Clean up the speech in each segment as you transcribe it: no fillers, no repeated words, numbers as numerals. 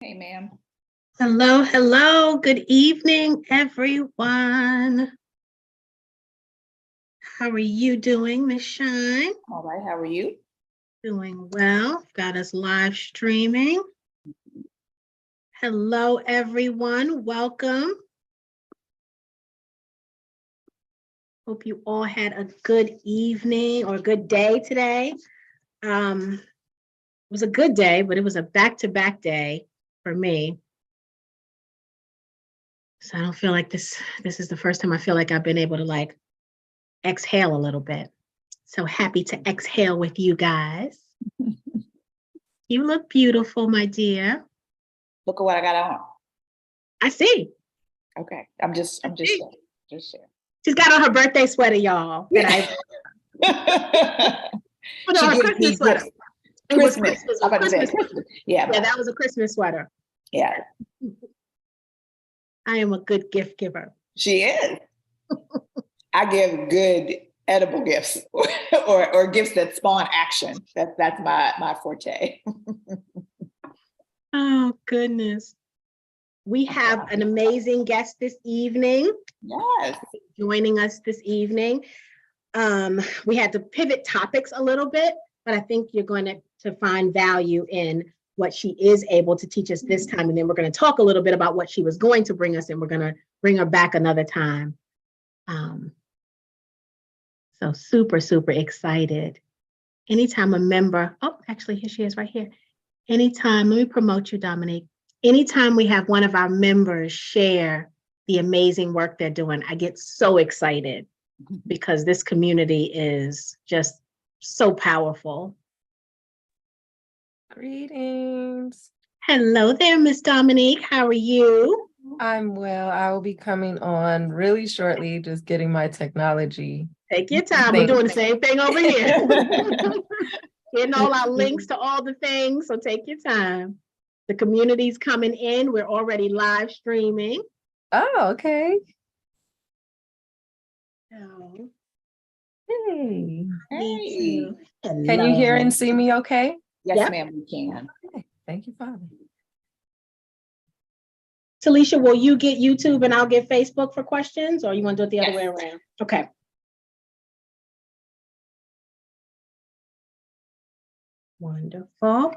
Hey, ma'am. Hello, hello. Good evening, everyone. How are you doing, Miss Shine? All right, how are you? Doing well. Got us live streaming. Hello, everyone. Welcome. Hope you all had a good evening or a good day today. It was a good day, but it was a back-to-back day for me. So I don't feel like this is the first time I feel like I've been able to exhale a little bit. So happy to exhale with you guys. You look beautiful, my dear. Look at what I got on. I see. Okay, I'm just sharing. She's got on her birthday sweater, y'all. Yeah. Put on her Christmas sweater. It was Christmas. Yeah, that was a Christmas sweater. Yeah. I am a good gift giver. She is. I give good edible gifts or gifts that spawn action. That's my forte. Oh, goodness. We have an amazing guest this evening. Yes. Joining us this evening. We had to pivot topics a little bit, but I think you're going to find value in what she is able to teach us this time. And then we're going to talk a little bit about what she was going to bring us, and we're going to bring her back another time. So super, super excited. Anytime a member, oh, actually, here she is right here. Anytime, let me promote you, Dominique. Anytime we have one of our members share the amazing work they're doing, I get so excited because this community is just so powerful. Greetings. Hello there, Miss Dominique. How are you? I'm well. I will be coming on really shortly, just getting my technology. Take your time. We're doing the same thing over here. Getting all our links to all the things, so take your time. The community's coming in. We're already live streaming. Oh, okay. Oh. Hey. Hey. Can you hear and see me okay? Yes, ma'am, we can. Okay. Thank you, Father. Talisha, will you get YouTube and I'll get Facebook for questions, or you want to do it the other way around? Okay. Wonderful.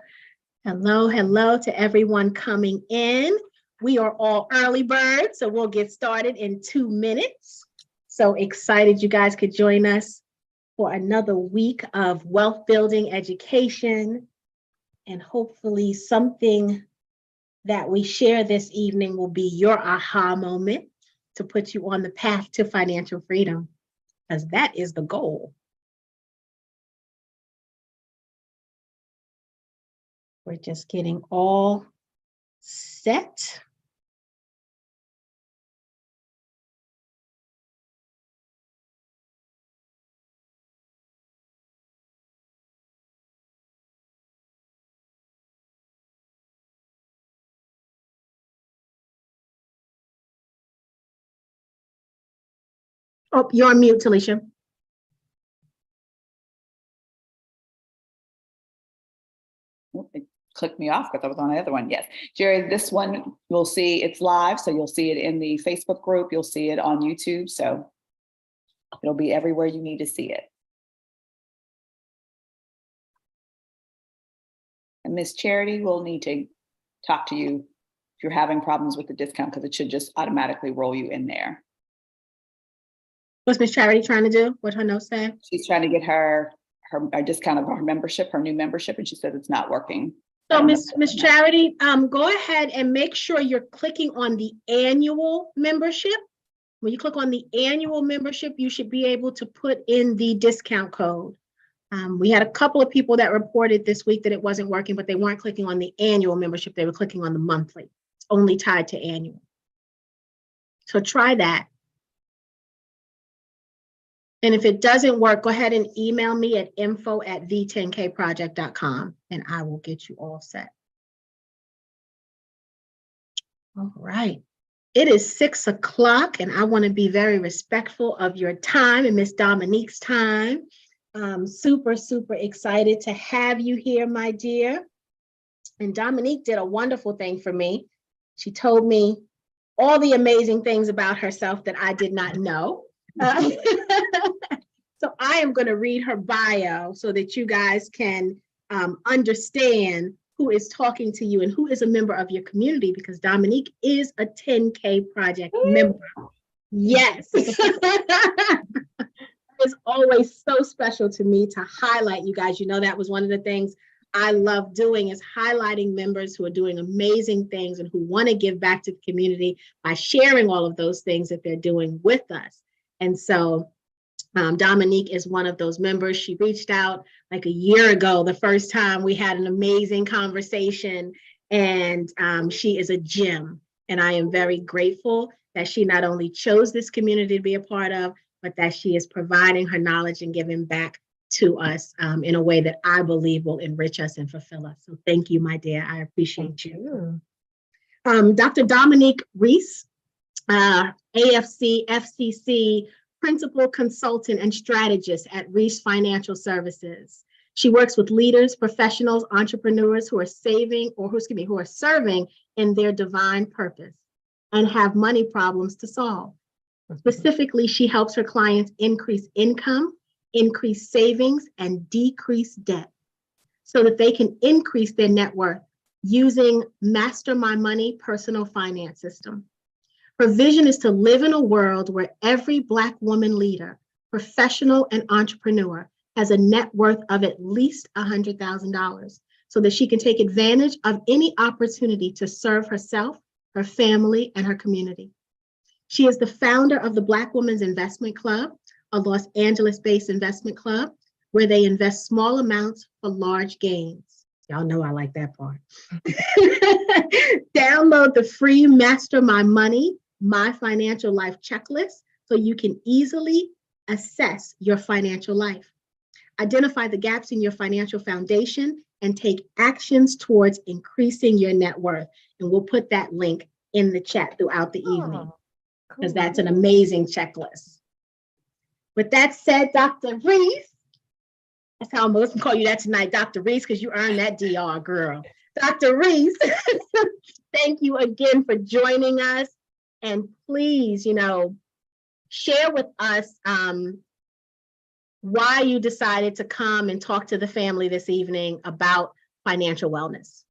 Hello, hello to everyone coming in. We are all early birds, so we'll get started in 2 minutes. So excited you guys could join us for another week of wealth building education, and hopefully something that we share this evening will be your aha moment to put you on the path to financial freedom, because that is the goal. We're just getting all set. Oh, you're on mute, Talisha. It clicked me off because I was on the other one. Yes. Jerry, this one you'll see it's live. So you'll see it in the Facebook group. You'll see it on YouTube. So it'll be everywhere you need to see it. And Miss Charity will need to talk to you if you're having problems with the discount, because it should just automatically roll you in there. What's Miss Charity trying to do? What her notes say? She's trying to get her discount of her membership, her new membership, and she said it's not working. So Miss Charity, go ahead and make sure you're clicking on the annual membership. When you click on the annual membership, you should be able to put in the discount code. We had a couple of people that reported this week that it wasn't working, but they weren't clicking on the annual membership. They were clicking on the monthly. It's only tied to annual. So try that. And if it doesn't work, go ahead and email me at info@the10kproject.com and I will get you all set. All right. It is 6 o'clock and I want to be very respectful of your time and Miss Dominique's time. I'm super, super excited to have you here, my dear. And Dominique did a wonderful thing for me. She told me all the amazing things about herself that I did not know. So I am going to read her bio so that you guys can understand who is talking to you and who is a member of your community, because Dominique is a 10K project member. Yes. It's always so special to me to highlight you guys. You know, that was one of the things I love doing, is highlighting members who are doing amazing things and who want to give back to the community by sharing all of those things that they're doing with us. And so Dominique is one of those members. She reached out like a year ago, the first time we had an amazing conversation, and she is a gem. And I am very grateful that she not only chose this community to be a part of, but that she is providing her knowledge and giving back to us in a way that I believe will enrich us and fulfill us. So thank you, my dear. I appreciate you. Dr. Dominique Reese, AFC, FCC, Principal Consultant and Strategist at Reese Financial Services. She works with leaders, professionals, entrepreneurs who are who are serving in their divine purpose and have money problems to solve. Specifically, she helps her clients increase income, increase savings, and decrease debt so that they can increase their net worth using Master My Money personal finance system. Her vision is to live in a world where every Black woman leader, professional, and entrepreneur has a net worth of at least $100,000 so that she can take advantage of any opportunity to serve herself, her family, and her community. She is the founder of the Black Women's Investment Club, a Los Angeles-based investment club where they invest small amounts for large gains. Y'all know I like that part. Download the free Master My Money, My Financial Life checklist so you can easily assess your financial life. Identify the gaps in your financial foundation and take actions towards increasing your net worth. And we'll put that link in the chat throughout the evening, because that's an amazing checklist. With that said, Dr. Reese, that's how I'm going to call you that tonight, Dr. Reese, because you earned that DR, girl. Dr. Reese, thank you again for joining us. And please, share with us why you decided to come and talk to the family this evening about financial wellness.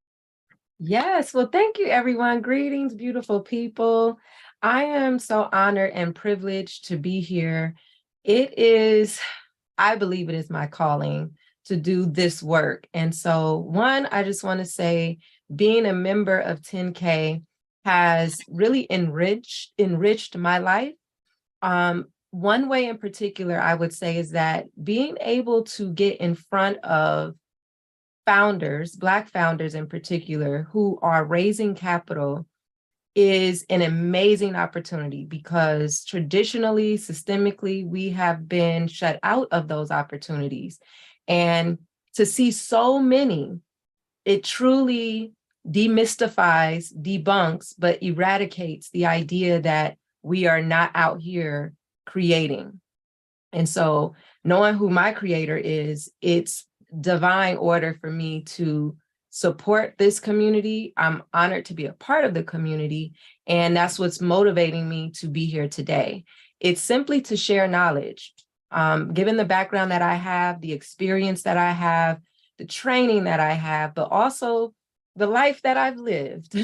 Yes, well, thank you, everyone. Greetings, beautiful people. I am so honored and privileged to be here. I believe it is my calling to do this work. And so, one, I just want to say being a member of 10K has really enriched my life. One way in particular, I would say, is that being able to get in front of founders, Black founders in particular, who are raising capital is an amazing opportunity, because traditionally, systemically, we have been shut out of those opportunities. And to see so many, it truly demystifies, debunks, but eradicates the idea that we are not out here creating. And so knowing who my creator is, it's divine order for me to support this community. I'm honored to be a part of the community, and that's what's motivating me to be here today. It's simply to share knowledge. Given the background that I have, the experience that I have, the training that I have, but also the life that I've lived.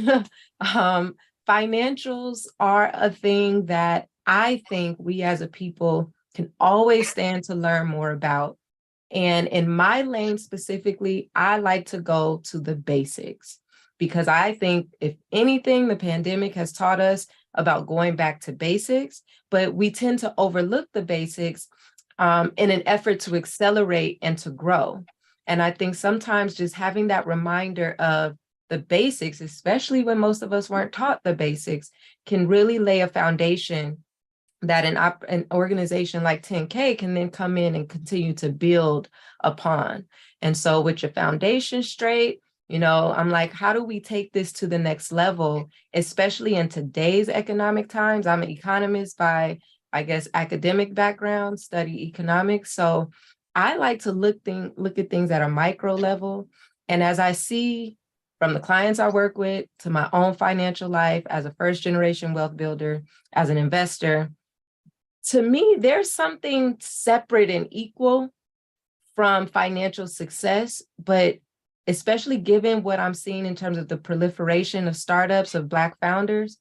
Financials are a thing that I think we as a people can always stand to learn more about. And in my lane specifically, I like to go to the basics, because I think if anything, the pandemic has taught us about going back to basics, but we tend to overlook the basics in an effort to accelerate and to grow. And I think sometimes just having that reminder of the basics, especially when most of us weren't taught the basics, can really lay a foundation that an organization like 10K can then come in and continue to build upon. And so with your foundation straight, I'm like, how do we take this to the next level, especially in today's economic times? I'm an economist by, I guess, academic background, study economics. So I like to look at things at a micro level. And as I see from the clients I work with to my own financial life as a first-generation wealth builder, as an investor. To me, there's something separate and equal from financial success, but especially given what I'm seeing in terms of the proliferation of startups, of Black founders,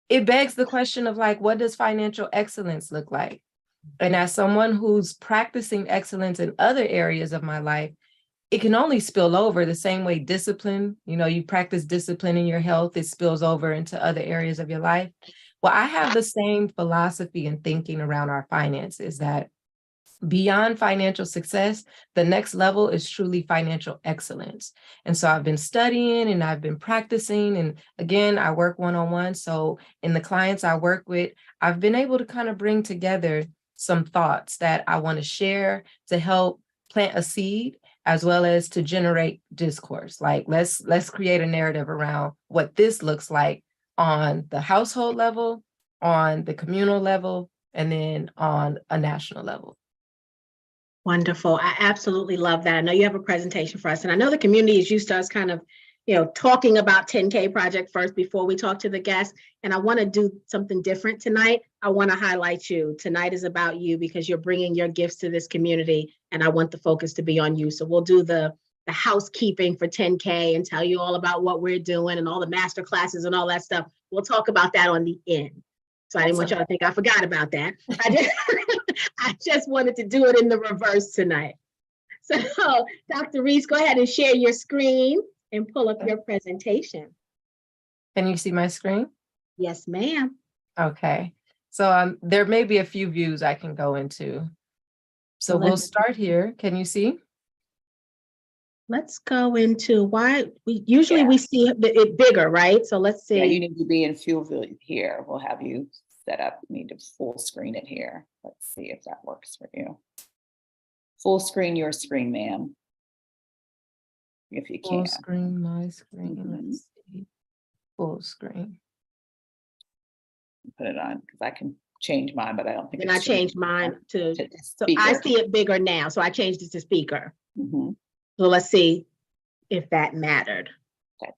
it begs the question of like, what does financial excellence look like? And as someone who's practicing excellence in other areas of my life, it can only spill over the same way discipline, you practice discipline in your health, it spills over into other areas of your life. Well, I have the same philosophy and thinking around our finances, that beyond financial success, the next level is truly financial excellence. And so I've been studying and I've been practicing. And again, I work one-on-one. So in the clients I work with, I've been able to kind of bring together some thoughts that I want to share to help plant a seed, as well as to generate discourse. Like, let's create a narrative around what this looks like on the household level, on the communal level, and then on a national level. Wonderful. I absolutely love that. I know you have a presentation for us, and I know the community is used to us kind of, talking about 10K project first before we talk to the guests. And I want to do something different tonight. I want to highlight you. Tonight is about you because you're bringing your gifts to this community, and I want the focus to be on you. So we'll do the housekeeping for 10K and tell you all about what we're doing and all the master classes and all that stuff. We'll talk about that on the end. So I didn't want y'all to think I forgot about that. I just wanted to do it in the reverse tonight. So Dr. Reese, go ahead and share your screen and pull up your presentation. Can you see my screen? Yes, ma'am. Okay. So there may be a few views I can go into. So we'll start here. Can you see? Let's go into why we usually we see it bigger, right? So let's see. Yeah, you need to be in full view here. We'll have you set up. You need to full screen it here. Let's see if that works for you. Full screen your screen, ma'am. If you can. Full screen, my screen. Let's see. Full screen. Put it on because I can change mine, but I don't think. And I changed mine to so speaker. I see it bigger now. So I changed it to speaker. Mm-hmm. So let's see if that mattered. Okay.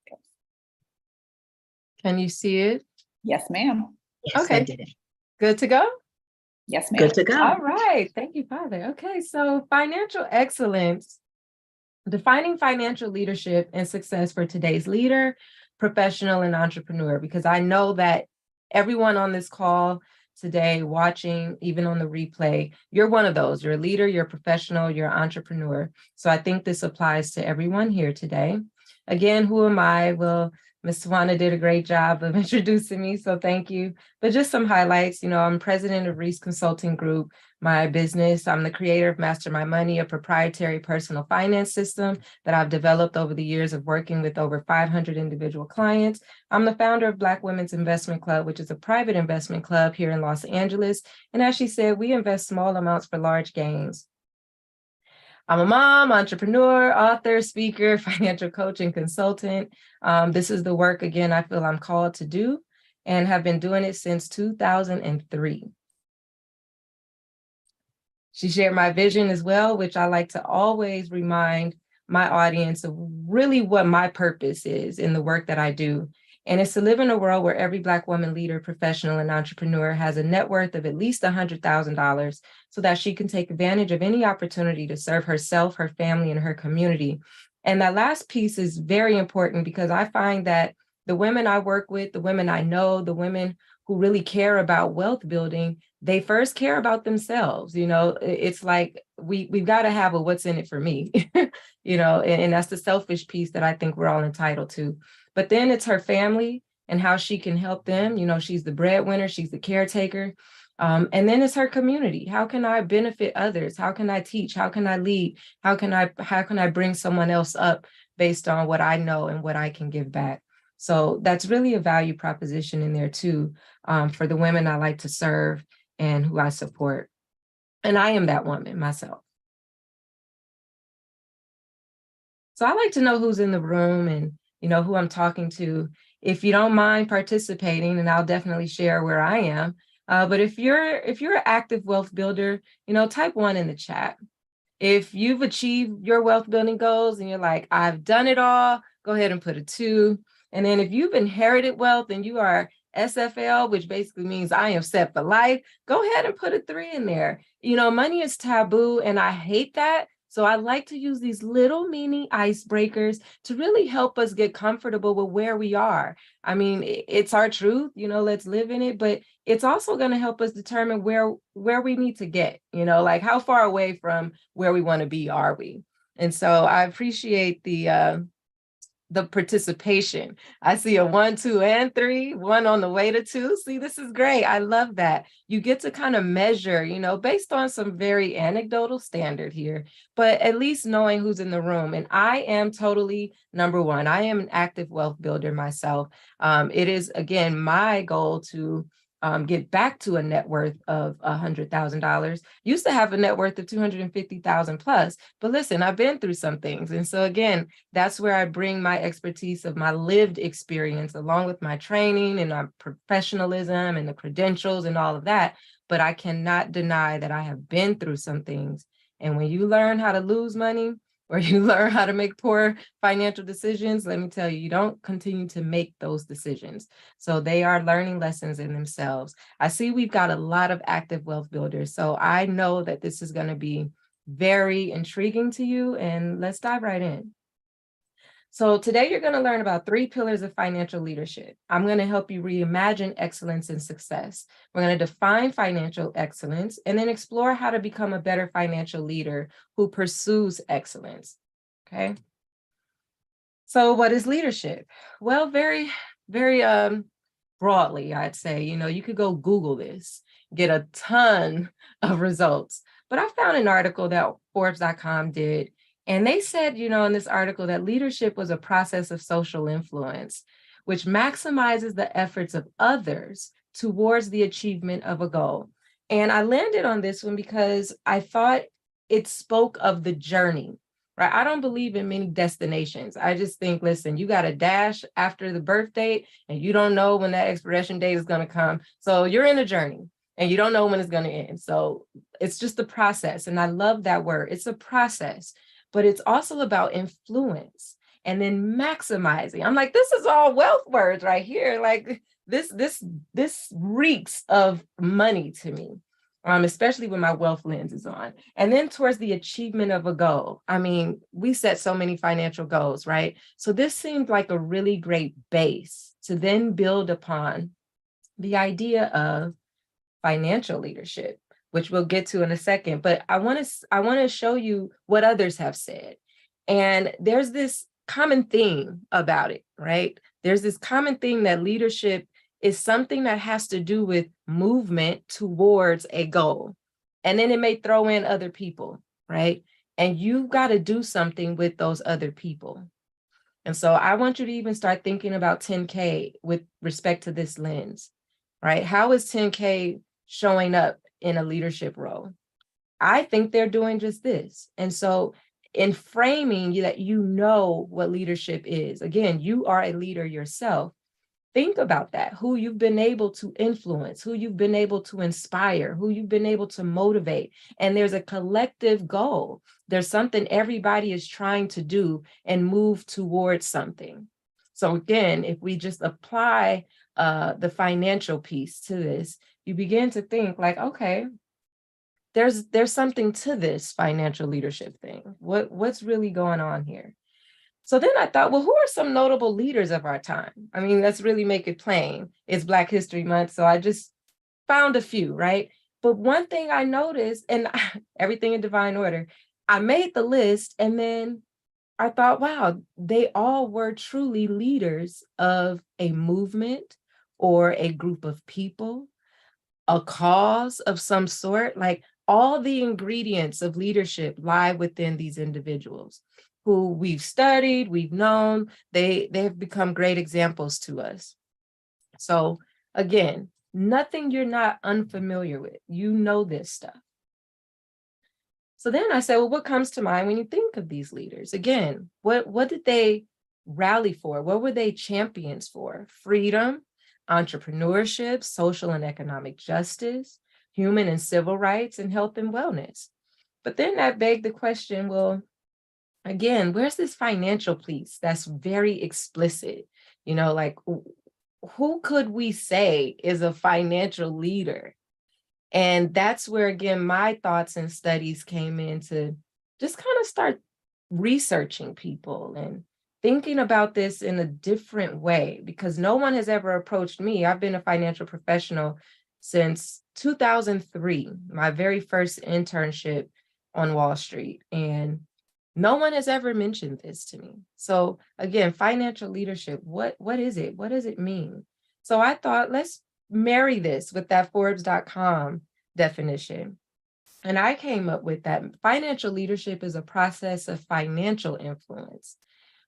Can you see it? Yes, ma'am. Yes, Okay. I did it. Good to go? Yes, ma'am. Good to go. All right. Thank you, Father. Okay. So financial excellence, defining financial leadership and success for today's leader, professional, and entrepreneur, because I know that everyone on this call today, watching, even on the replay, you're one of those. You're a leader, you're a professional, you're an entrepreneur. So I think this applies to everyone here today. Again, who am I? Well, Ms. Swana did a great job of introducing me, so thank you. But just some highlights, I'm president of Reese Consulting Group, my business. I'm the creator of Master My Money, a proprietary personal finance system that I've developed over the years of working with over 500 individual clients. I'm the founder of Black Women's Investment Club, which is a private investment club here in Los Angeles. And as she said, we invest small amounts for large gains. I'm a mom, entrepreneur, author, speaker, financial coach, and consultant. This is the work, again, I feel I'm called to do and have been doing it since 2003. She shared my vision as well, which I like to always remind my audience of really what my purpose is in the work that I do. And it's to live in a world where every Black woman leader, professional, and entrepreneur has a net worth of at least $100,000 so that she can take advantage of any opportunity to serve herself, her family, and her community. And that last piece is very important because I find that the women I work with, the women I know, the women who really care about wealth building, they first care about themselves. It's like we've got to have a what's in it for me, and that's the selfish piece that I think we're all entitled to. But then it's her family and how she can help them. She's the breadwinner, she's the caretaker. And then it's her community. How can I benefit others? How can I teach? How can I lead? How can I bring someone else up based on what I know and what I can give back? So that's really a value proposition in there too, for the women I like to serve and who I support. And I am that woman myself. So I like to know who's in the room and who I'm talking to. If you don't mind participating, and I'll definitely share where I am. But if you're an active wealth builder, type 1 in the chat. If you've achieved your wealth building goals and you're like, I've done it all, go ahead and put a 2. And then if you've inherited wealth and you are SFL, which basically means I am set for life, go ahead and put a 3 in there. You know, money is taboo and I hate that. So I like to use these little mini icebreakers to really help us get comfortable with where we are. I mean, it's our truth, you know, let's live in it, but it's also going to help us determine where we need to get, you know, like how far away from where we want to be are we? And so I appreciate the participation. I see a 1, 2, and 3, 1 on the way to 2. See, this is great. I love that. You get to kind of measure, you know, based on some very anecdotal standard here, but at least knowing who's in the room. And I am totally number 1. I am an active wealth builder myself. It is, again, my goal to get back to a net worth of $100,000. Used to have a net worth of 250,000 plus, but listen, I've been through some things. And so again, that's where I bring my expertise of my lived experience along with my training and my professionalism and the credentials and all of that. But I cannot deny that I have been through some things. And when you learn how to lose money, or you learn how to make poor financial decisions, let me tell you, you don't continue to make those decisions. So they are learning lessons in themselves. I see we've got a lot of active wealth builders. So I know that this is going to be very intriguing to you, and let's dive right in. So today you're going to learn about 3 pillars of financial leadership. I'm going to help you reimagine excellence and success. We're going to define financial excellence and then explore how to become a better financial leader who pursues excellence. Okay. So what is leadership? Well, very, very broadly, I'd say, you know, you could go Google this, get a ton of results. But I found an article that Forbes.com did. And they said, you know, in this article that leadership was a process of social influence, which maximizes the efforts of others towards the achievement of a goal. And I landed on this one because I thought it spoke of the journey, right? I don't believe in many destinations. I just think, listen, you got a dash after the birth date and you don't know when that expiration date is going to come. So you're in a journey and you don't know when it's going to end. So it's just the process. And I love that word. It's a process. But it's also about influence and then maximizing. I'm like, this is all wealth words right here. Like this reeks of money to me, especially when my wealth lens is on. And then towards the achievement of a goal. I mean, we set so many financial goals, right? So this seemed like a really great base to then build upon the idea of financial leadership, which we'll get to in a second. But I want to show you what others have said. And there's this common theme about it, right? There's this common theme that leadership is something that has to do with movement towards a goal. And then it may throw in other people, right? And you've got to do something with those other people. And so I want you to even start thinking about 10K with respect to this lens, right? How is 10K showing up in a leadership role? I think they're doing just this. And so in framing that, you know what leadership is, again, you are a leader yourself. Think about that, who you've been able to influence, who you've been able to inspire, who you've been able to motivate. And there's a collective goal. There's something everybody is trying to do and move towards something. So again, if we just apply the financial piece to this, you begin to think like, okay, there's something to this financial leadership thing. What's really going on here? So then I thought, well, who are some notable leaders of our time? I mean, let's really make it plain. It's Black History Month, so I just found a few, right? But one thing I noticed, and everything in divine order, I made the list and then I thought, wow, they all were truly leaders of a movement or a group of people, a cause of some sort. Like all the ingredients of leadership lie within these individuals who we've studied, we've known, they have become great examples to us. So again, nothing you're not unfamiliar with. You know this stuff. So then I said, well, what comes to mind when you think of these leaders? Again, what did they rally for? What were they champions for? Freedom, entrepreneurship, social and economic justice, human and civil rights, and health and wellness. But then that begged the question, well, again, where's this financial piece that's very explicit? Like who could we say is a financial leader? And that's where, again, my thoughts and studies came in to just kind of start researching people and thinking about this in a different way, because no one has ever approached me. I've been a financial professional since 2003, my very first internship on Wall Street. And no one has ever mentioned this to me. So again, financial leadership, what is it? What does it mean? So I thought, let's marry this with that Forbes.com definition. And I came up with that financial leadership is a process of financial influence,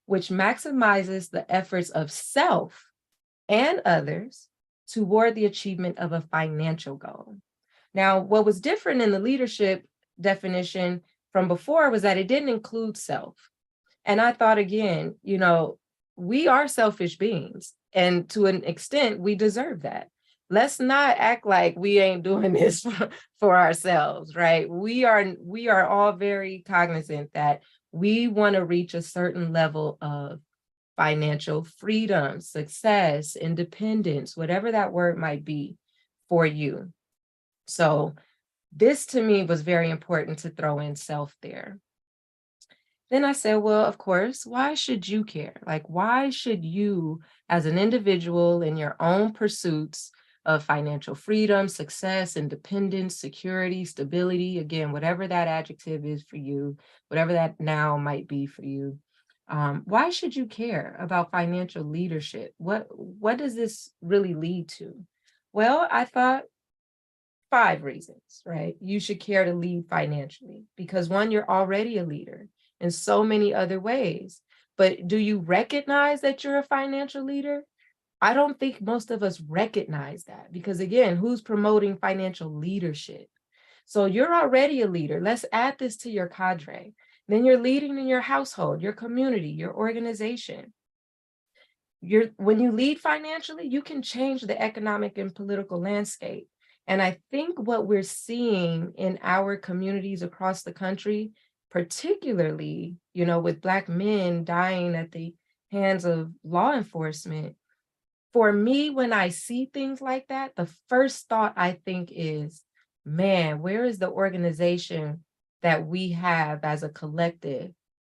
which maximizes the efforts of self and others toward the achievement of a financial goal. Now, what was different in the leadership definition from before was that it didn't include self. And I thought, again, we are selfish beings, and to an extent, we deserve that. Let's not act like we ain't doing this for ourselves, right? We are all very cognizant that we want to reach a certain level of financial freedom, success, independence, whatever that word might be for you. So this to me was very important to throw in self there. Then I said, well, of course, why should you care? Like, why should you, as an individual in your own pursuits of financial freedom, success, independence, security, stability, again, whatever that adjective is for you, whatever that now might be for you, why should you care about financial leadership? What does this really lead to? Well, I thought 5 reasons, right? You should care to lead financially because, one, you're already a leader in so many other ways. But do you recognize that you're a financial leader? I don't think most of us recognize that because, again, who's promoting financial leadership? So you're already a leader. Let's add this to your cadre. Then you're leading in your household, your community, your organization. When you lead financially, you can change the economic and political landscape. And I think what we're seeing in our communities across the country, particularly, with Black men dying at the hands of law enforcement, for me, when I see things like that, the first thought I think is, man, where is the organization that we have as a collective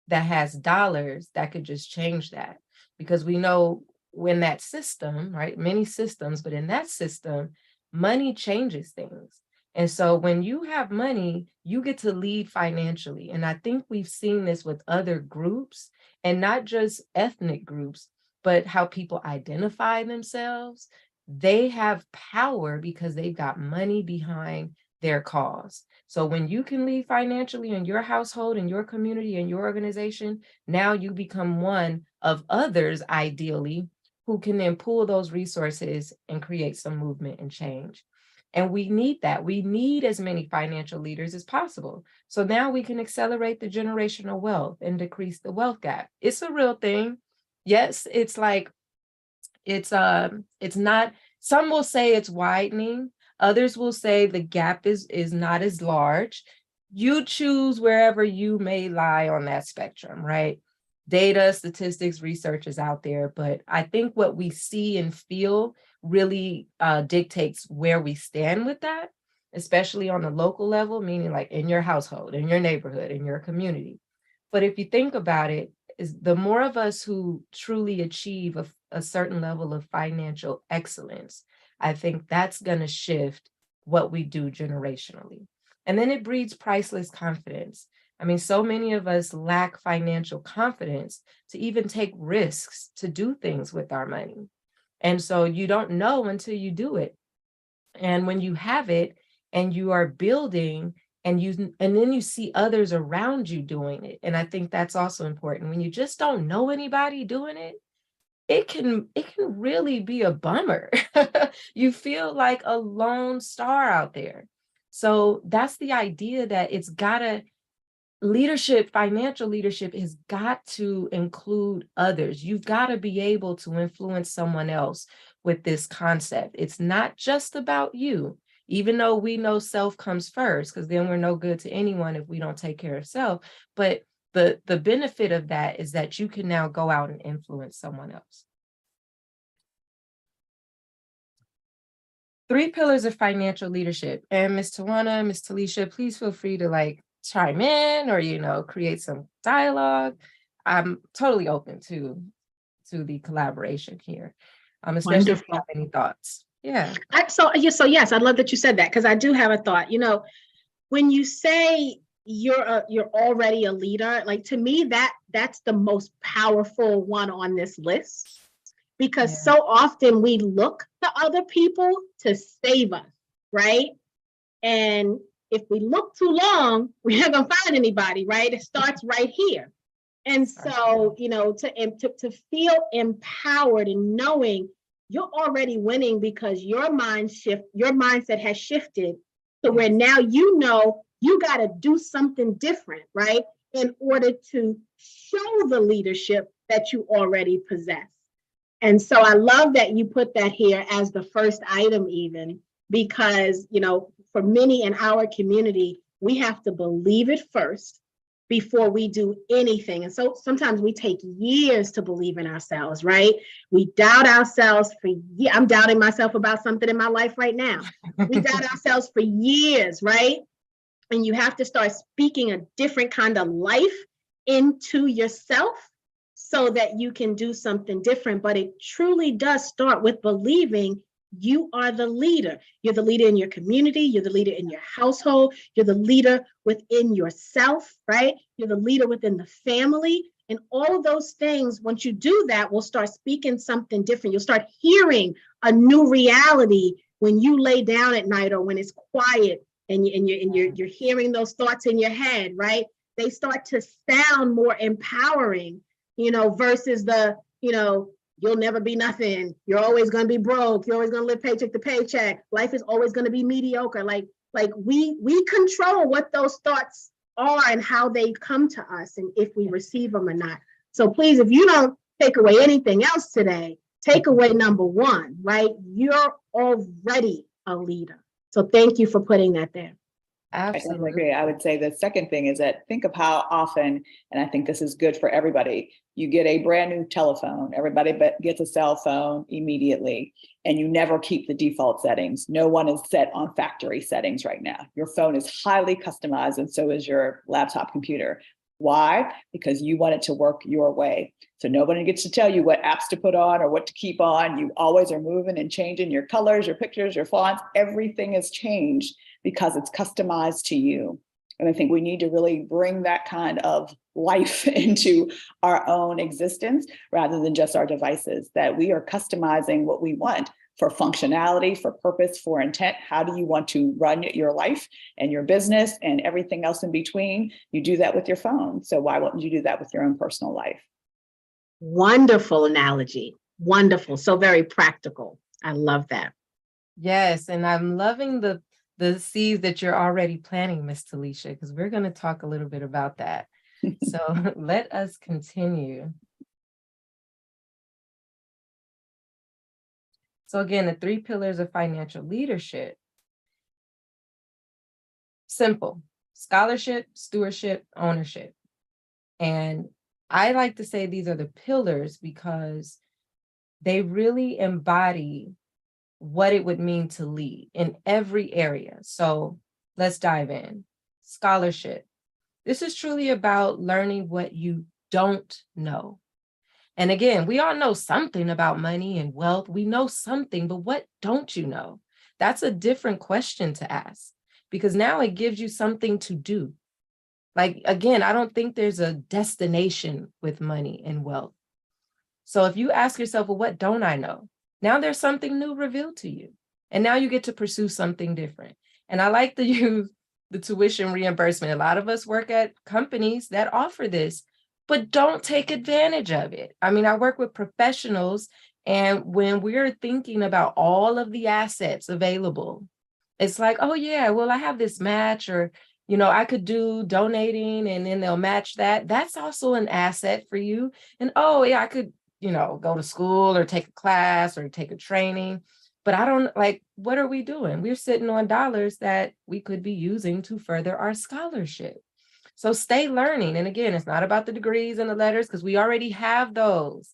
that has dollars that could just change that? Because we know when that system, right, many systems, but in that system, money changes things. And so when you have money, you get to lead financially. And I think we've seen this with other groups, and not just ethnic groups, but how people identify themselves. They have power because they've got money behind their cause. So when you can lead financially in your household, in your community, in your organization, now you become one of others, ideally, who can then pool those resources and create some movement and change. And we need that. We need as many financial leaders as possible. So now we can accelerate the generational wealth and decrease the wealth gap. It's a real thing. Yes, it's not, some will say it's widening. Others will say the gap is not as large. You choose wherever you may lie on that spectrum, right? Data, statistics, research is out there, but I think what we see and feel really dictates where we stand with that, especially on the local level, meaning like in your household, in your neighborhood, in your community. But if you think about it, is the more of us who truly achieve a certain level of financial excellence, I think that's going to shift what we do generationally. And then it breeds priceless confidence. I mean, so many of us lack financial confidence to even take risks to do things with our money. And so you don't know until you do it. And when you have it and you are building and then you see others around you doing it. And I think that's also important. When you just don't know anybody doing it, it can really be a bummer. You feel like a lone star out there. So that's the idea that leadership, financial leadership has got to include others. You've got to be able to influence someone else with this concept. It's not just about you, even though we know self comes first, because then we're no good to anyone if we don't take care of self. But the benefit of that is that you can now go out and influence someone else. 3 pillars of financial leadership. And Ms. Tawana, Ms. Talisha, please feel free to chime in or, create some dialogue. I'm totally open to the collaboration here. Especially if you have any thoughts. Yeah. So yes, I love that you said that, because I do have a thought. When you say you're already a leader, to me, that's the most powerful one on this list, because so often we look to other people to save us, right? And if we look too long, we're not gonna find anybody, right? It starts right here. And so, to feel empowered and knowing you're already winning because your mindset has shifted to where now you got to do something different, right? In order to show the leadership that you already possess. And so I love that you put that here as the first item, even because, for many in our community, we have to believe it first before we do anything. And so sometimes we take years to believe in ourselves, right? We doubt ourselves for years. I'm doubting myself about something in my life right now. We doubt ourselves for years, right? And you have to start speaking a different kind of life into yourself so that you can do something different. But it truly does start with believing you are the leader. You're the leader in your community. You're the leader in your household. You're the leader within yourself, right? You're the leader within the family. And all of those things, once you do that, will start speaking something different. You'll start hearing a new reality when you lay down at night or when it's quiet and you're hearing those thoughts in your head, right? They start to sound more empowering, versus you'll never be nothing. You're always going to be broke. You're always going to live paycheck to paycheck. Life is always going to be mediocre. We control what those thoughts are and how they come to us and if we receive them or not. So please, if you don't take away anything else today, take away number one, right? You're already a leader. So thank you for putting that there. Absolutely. I definitely agree. I would say the second thing is that think of how often, and I think this is good for everybody, you get a brand new telephone. Everybody gets a cell phone immediately, and you never keep the default settings. No one is set on factory settings right now. Your phone is highly customized, and so is your laptop computer. Why? Because you want it to work your way. So nobody gets to tell you what apps to put on or what to keep on. You always are moving and changing your colors, your pictures, your fonts. Everything has changed because it's customized to you. And I think we need to really bring that kind of life into our own existence rather than just our devices, that we are customizing what we want for functionality, for purpose, for intent. How do you want to run your life and your business and everything else in between? You do that with your phone. So why wouldn't you do that with your own personal life? Wonderful analogy. Wonderful. So very practical. I love that. Yes. And I'm loving the seeds that you're already planting, Miss Talisha, because we're going to talk a little bit about that. So let us continue. So again, the 3 pillars of financial leadership. Simple: scholarship, stewardship, ownership. And I like to say these are the pillars because they really embody what it would mean to lead in every area. So let's dive in. Scholarship. This is truly about learning what you don't know. And again, we all know something about money and wealth. We know something, but what don't you know? That's a different question to ask, because now it gives you something to do. Again, I don't think there's a destination with money and wealth. So if you ask yourself, well, what don't I know? Now there's something new revealed to you. And now you get to pursue something different. And I like to use the tuition reimbursement. A lot of us work at companies that offer this, but don't take advantage of it. I mean, I work with professionals, and when we're thinking about all of the assets available, it's like, oh yeah, well, I have this match, or, I could do donating and then they'll match that. That's also an asset for you. And oh yeah, I could, go to school or take a class or take a training, but I don't what are we doing? We're sitting on dollars that we could be using to further our scholarship. So stay learning. And again, it's not about the degrees and the letters because we already have those.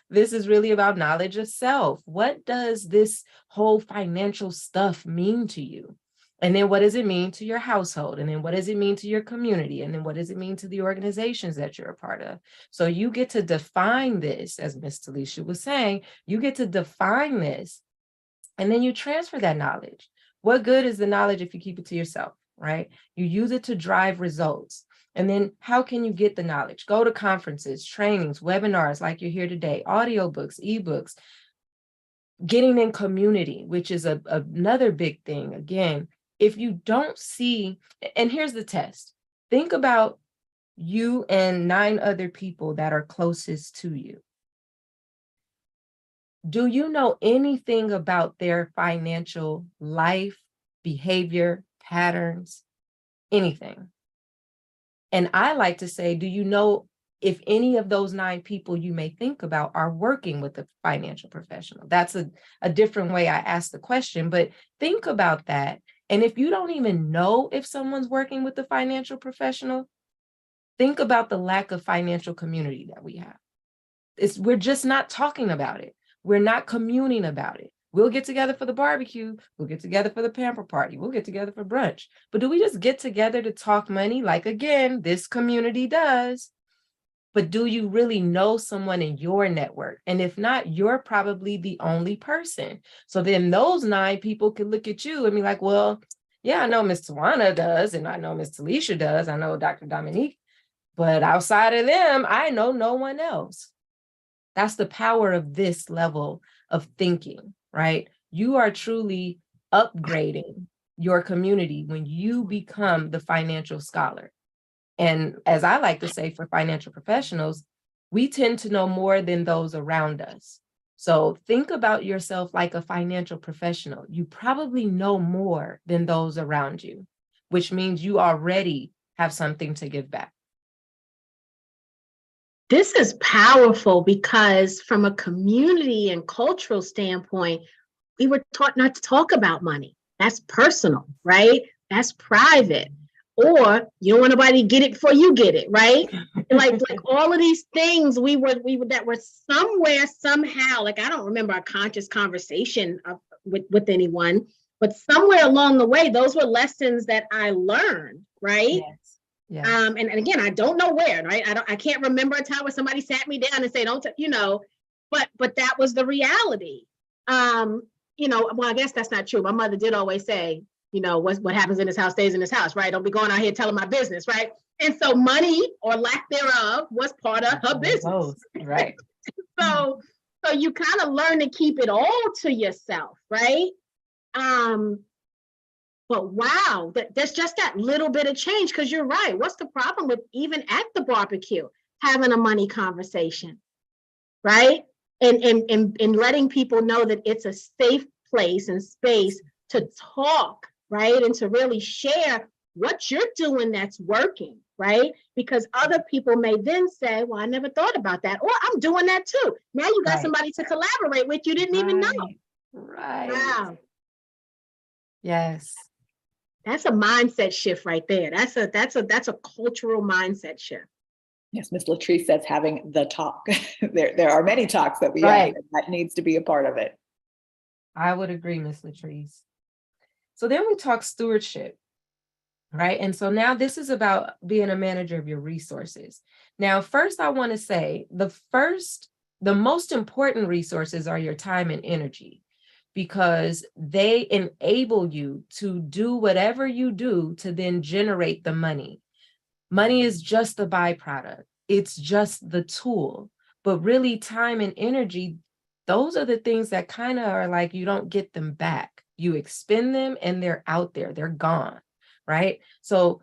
This is really about knowledge of self. What does this whole financial stuff mean to you? And then what does it mean to your household? And then what does it mean to your community? And then what does it mean to the organizations that you're a part of? So you get to define this, as Ms. Talisha was saying, you get to define this, and then you transfer that knowledge. What good is the knowledge if you keep it to yourself, right? You use it to drive results. And then how can you get the knowledge? Go to conferences, trainings, webinars like you're here today, audiobooks, ebooks, getting in community, which is another big thing. Again, if you don't see, and here's the test, think about you and 9 other people that are closest to you. Do you know anything about their financial life, behavior, patterns, anything? And I like to say, do you know if any of those 9 people you may think about are working with a financial professional? That's a different way I ask the question, but think about that. And if you don't even know if someone's working with a financial professional, think about the lack of financial community that we have. We're just not talking about it. We're not communing about it. We'll get together for the barbecue. We'll get together for the pamper party. We'll get together for brunch. But do we just get together to talk money? Like, again, this community does. But do you really know someone in your network? And if not, you're probably the only person. So then those 9 people can look at you and be like, well, yeah, I know Miss Tawana does, and I know Miss Talisha does. I know Dr. Dominique, but outside of them, I know no one else. That's the power of this level of thinking, right? You are truly upgrading your community when you become the financial scholar. And as I like to say, for financial professionals, we tend to know more than those around us. So think about yourself like a financial professional. You probably know more than those around you, which means you already have something to give back. This is powerful because from a community and cultural standpoint, we were taught not to talk about money. That's personal, right? That's private. Or you don't want nobody to get it before you get it, right? like all of these things we were that were somewhere, somehow, like I don't remember a conscious conversation with anyone, but somewhere along the way, those were lessons that I learned, right? Yes. Yes. And again, I don't know where, right? I can't remember a time where somebody sat me down and said, don't, but that was the reality. Well, I guess that's not true. My mother did always say, what happens in this house stays in this house, right? Don't be going out here telling my business, right? And so money or lack thereof was part of her business. Right. So you kind of learn to keep it all to yourself, right? But wow, there's just that little bit of change, because you're right. What's the problem with even at the barbecue having a money conversation, right? And letting people know that it's a safe place and space to talk, right? And to really share what you're doing that's working, right? Because other people may then say, well, I never thought about that. Or I'm doing that too. Now you got somebody to collaborate with you didn't even know. Right. Wow. Yes. That's a mindset shift right there. That's a cultural mindset shift. Yes, Ms. Latrice says having the talk. there are many talks that we have, and that needs to be a part of it. I would agree, Ms. Latrice. So then we talk stewardship, right? And so now this is about being a manager of your resources. Now, first, I want to say the most important resources are your time and energy, because they enable you to do whatever you do to then generate the money. Money is just the byproduct. It's just the tool. But really, time and energy, those are the things that kind of are like, you don't get them back. You expend them and they're out there, they're gone, right? So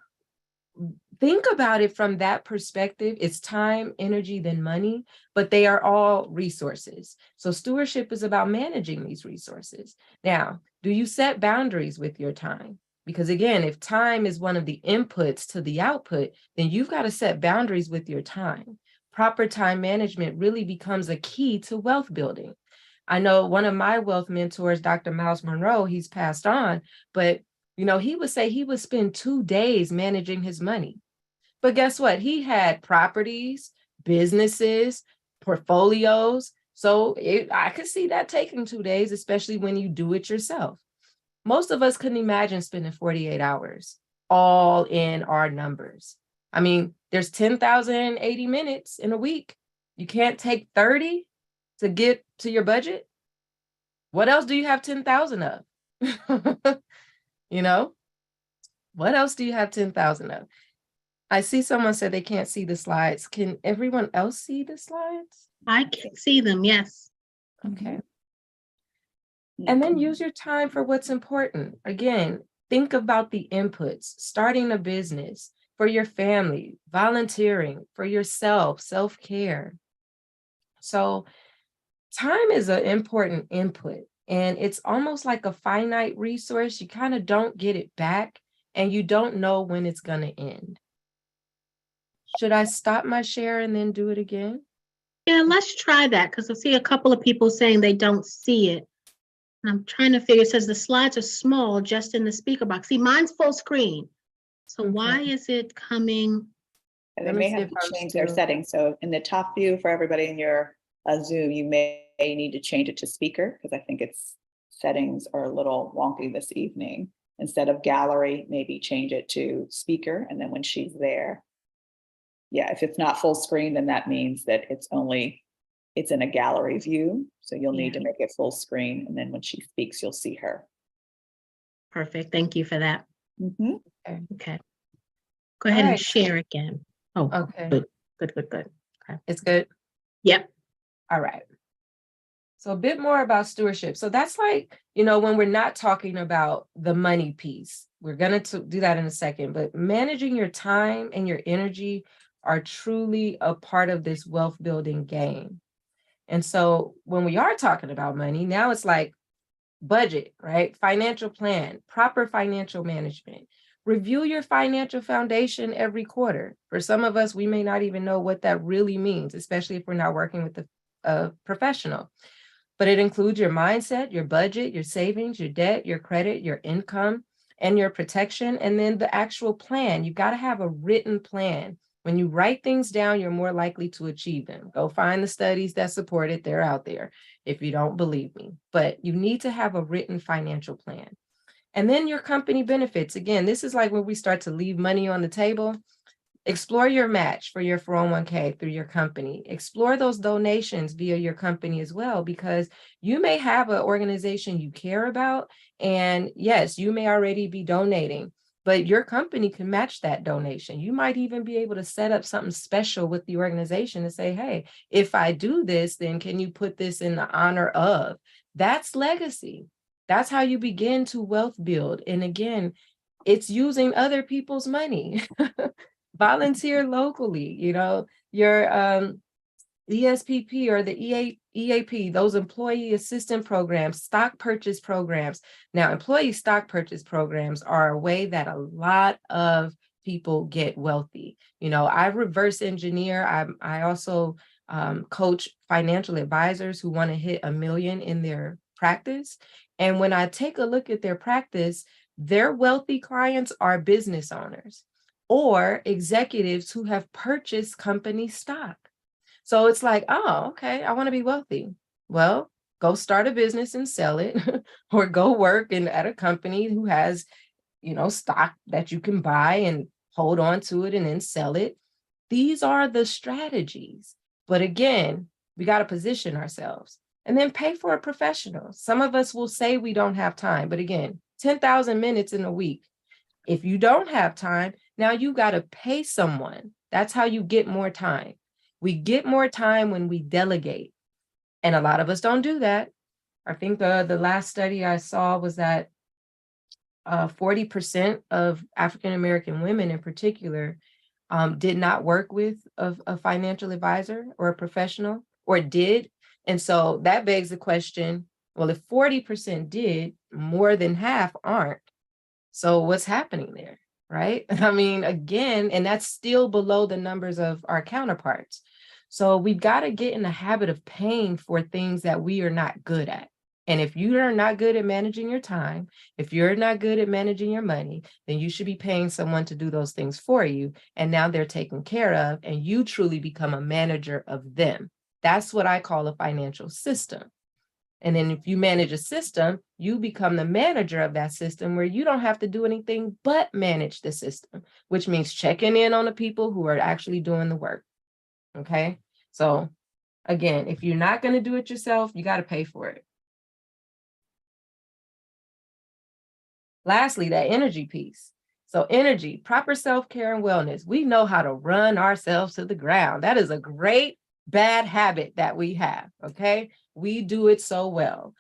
think about it from that perspective. It's time, energy, then money, but they are all resources. So stewardship is about managing these resources. Now, do you set boundaries with your time? Because again, if time is one of the inputs to the output, then you've got to set boundaries with your time. Proper time management really becomes a key to wealth building. I know one of my wealth mentors, Dr. Miles Monroe, he's passed on, but he would say he would spend 2 days managing his money. But guess what? He had properties, businesses, portfolios. So I could see that taking 2 days, especially when you do it yourself. Most of us couldn't imagine spending 48 hours all in our numbers. I mean, there's 10,080 minutes in a week. You can't take 30 to get to your budget. What else do you have 10,000 of? You know, what else do you have 10,000 of? I see someone said they can't see the slides. Can everyone else see the slides? I can see them, yes. Okay. And then use your time for what's important. Again, think about the inputs, starting a business, for your family, volunteering, for yourself, self-care. So time is an important input, and it's almost like a finite resource. You kind of don't get it back, and you don't know when it's going to end. Should I stop my share and then do it again? Yeah, let's try that because I see a couple of people saying they don't see it. I'm trying to figure, it says the slides are small just in the speaker box. See, mine's full screen. So why is it coming? And they may have to change their settings. So in the top view for everybody in your Zoom, you may need to change it to speaker because I think its settings are a little wonky this evening. Instead of gallery, maybe change it to speaker. And then when she's there, yeah, if it's not full screen, then that means that it's in a gallery view. So you'll need to make it full screen. And then when she speaks, you'll see her. Perfect. Thank you for that. Mm-hmm. Okay. Go ahead and share again. Oh, okay. Good. Okay. It's good? Yep. All right. So a bit more about stewardship. So that's like, when we're not talking about the money piece, we're going to do that in a second, but managing your time and your energy are truly a part of this wealth building game. And so when we are talking about money, now it's like budget, right? Financial plan, proper financial management. Review your financial foundation every quarter. For some of us, we may not even know what that really means, especially if we're not working with a professional. But it includes your mindset, your budget, your savings, your debt, your credit, your income, and your protection, and then the actual plan. You've got to have a written plan. When you write things down, you're more likely to achieve them. Go find the studies that support it. They're out there if you don't believe me. But you need to have a written financial plan. And then your company benefits. Again, this is like when we start to leave money on the table. Explore your match for your 401k through your company. Explore those donations via your company as well, because you may have an organization you care about. And yes, you may already be donating, but your company can match that donation. You might even be able to set up something special with the organization and say, hey, if I do this, then can you put this in the honor of? That's legacy. That's how you begin to wealth build. And again, it's using other people's money. Volunteer locally, your ESPP or the EAP, those employee assistance programs, stock purchase programs. Now, employee stock purchase programs are a way that a lot of people get wealthy. I reverse engineer. I also coach financial advisors who want to hit $1 million in their practice. And when I take a look at their practice, their wealthy clients are business owners or executives who have purchased company stock. So it's like, oh, okay, I want to be wealthy. Well, go start a business and sell it, or go work at a company who has, stock that you can buy and hold on to it and then sell it. These are the strategies. But again, we got to position ourselves and then pay for a professional. Some of us will say we don't have time, but again, 10,000 minutes in a week. If you don't have time, now you got to pay someone. That's how you get more time. We get more time when we delegate. And a lot of us don't do that. I think the last study I saw was that 40% of African-American women in particular did not work with a financial advisor or a professional, or did. And so that begs the question, well, if 40% did, more than half aren't. So what's happening there, right? I mean, again, and that's still below the numbers of our counterparts. So we've got to get in the habit of paying for things that we are not good at. And if you are not good at managing your time, if you're not good at managing your money, then you should be paying someone to do those things for you. And now they're taken care of, and you truly become a manager of them. That's what I call a financial system. And then if you manage a system, you become the manager of that system, where you don't have to do anything but manage the system, which means checking in on the people who are actually doing the work. Okay. So again, if you're not going to do it yourself, you got to pay for it. Lastly, that energy piece. So energy, proper self-care and wellness. We know how to run ourselves to the ground. That is a great bad habit that we have, okay? We do it so well.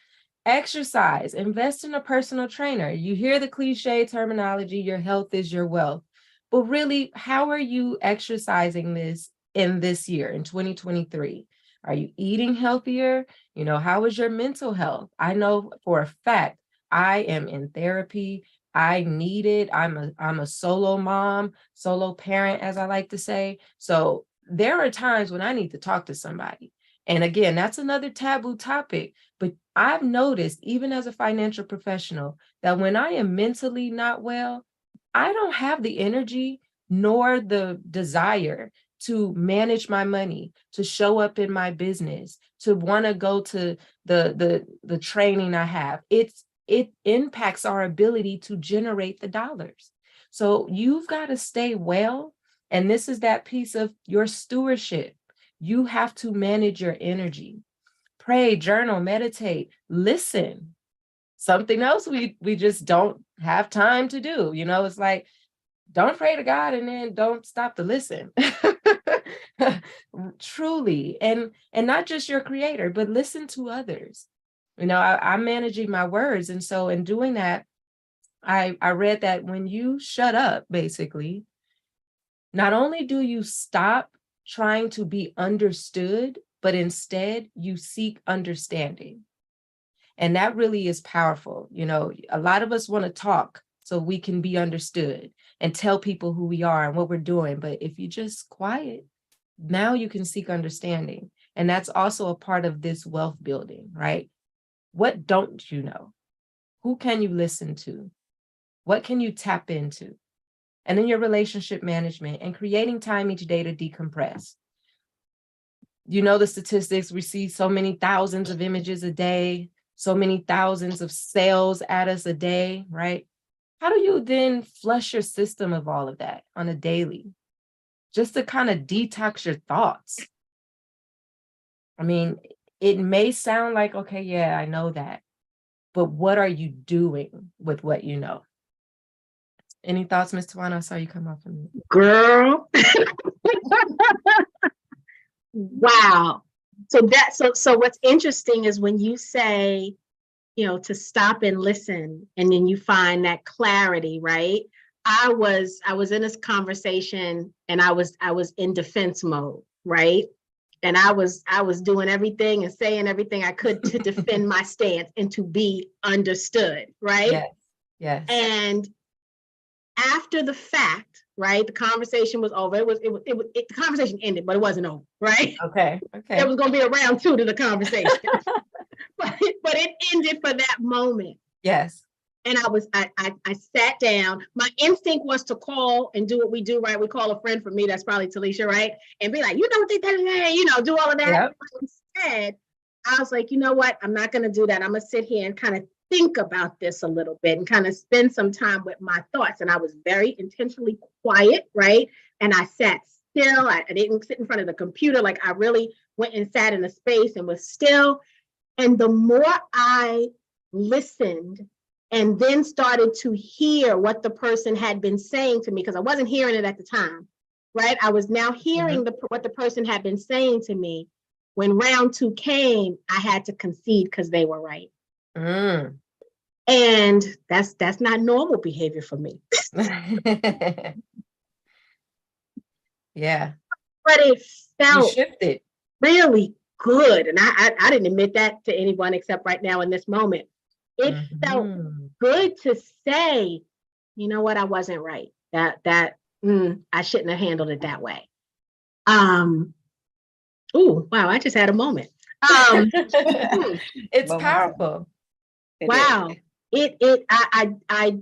Exercise, invest in a personal trainer. You hear the cliche terminology, your health is your wealth. But really, how are you exercising this in this year, in 2023? Are you eating healthier? You know, how is your mental health? I know for a fact, I am in therapy. I need it. I'm a solo mom, solo parent, as I like to say. So there are times when I need to talk to somebody. And again, that's another taboo topic. But I've noticed, even as a financial professional, that when I am mentally not well, I don't have the energy nor the desire to manage my money, to show up in my business, to want to go to the training I have. It impacts our ability to generate the dollars. So you've got to stay well. And this is that piece of your stewardship. You have to manage your energy. Pray, journal, meditate, listen. Something else we just don't have time to do. You know, it's like, don't pray to God and then don't stop to listen. Truly. And not just your creator, but listen to others. You know, I'm managing my words. And so in doing that, I read that when you shut up, basically, not only do you stop trying to be understood, but instead you seek understanding. And that really is powerful. You know, a lot of us want to talk so we can be understood and tell people who we are and what we're doing. But if you just quiet, now you can seek understanding. And that's also a part of this wealth building, right? What don't you know? Who can you listen to? What can you tap into? And then your relationship management and creating time each day to decompress. You know, the statistics, we see so many thousands of images a day, so many thousands of sales at us a day, right? How do you then flush your system of all of that on a daily? Just to kind of detox your thoughts. I mean, it may sound like, okay, yeah, I know that. But what are you doing with what you know? Any thoughts, Ms. Tawana? I saw you come off of me. Girl. Wow. So what's interesting is when you say, you know, to stop and listen, and then you find that clarity, right? I was in this conversation and I was in defense mode, right? And I was doing everything and saying everything I could to defend my stance and to be understood, right? Yes. Yes. And after the fact, right, the conversation was over. The conversation ended, but it wasn't over, right? Okay. There was going to be a round two to the conversation, but it ended for that moment. Yes. And I sat down. My instinct was to call and do what we do, right? We call a friend. For me, that's probably Talisha, right? And be like, you know what they did, you know, do all of that. Yep. Instead, I was like, you know what? I'm not going to do that. I'm going to sit here and kind of think about this a little bit and kind of spend some time with my thoughts. And I was very intentionally quiet, right? And I sat still. I didn't sit in front of the computer. Like, I really went and sat in a space and was still. And the more I listened and then started to hear what the person had been saying to me, because I wasn't hearing it at the time, right? I was now hearing what the person had been saying to me. When round two came, I had to concede because they were right. And that's not normal behavior for me. Yeah. But it felt shifted really good. And I didn't admit that to anyone except right now in this moment. It felt good to say, you know what, I wasn't right. I shouldn't have handled it that way. Oh, wow, I just had a moment. It's powerful. It Wow. is.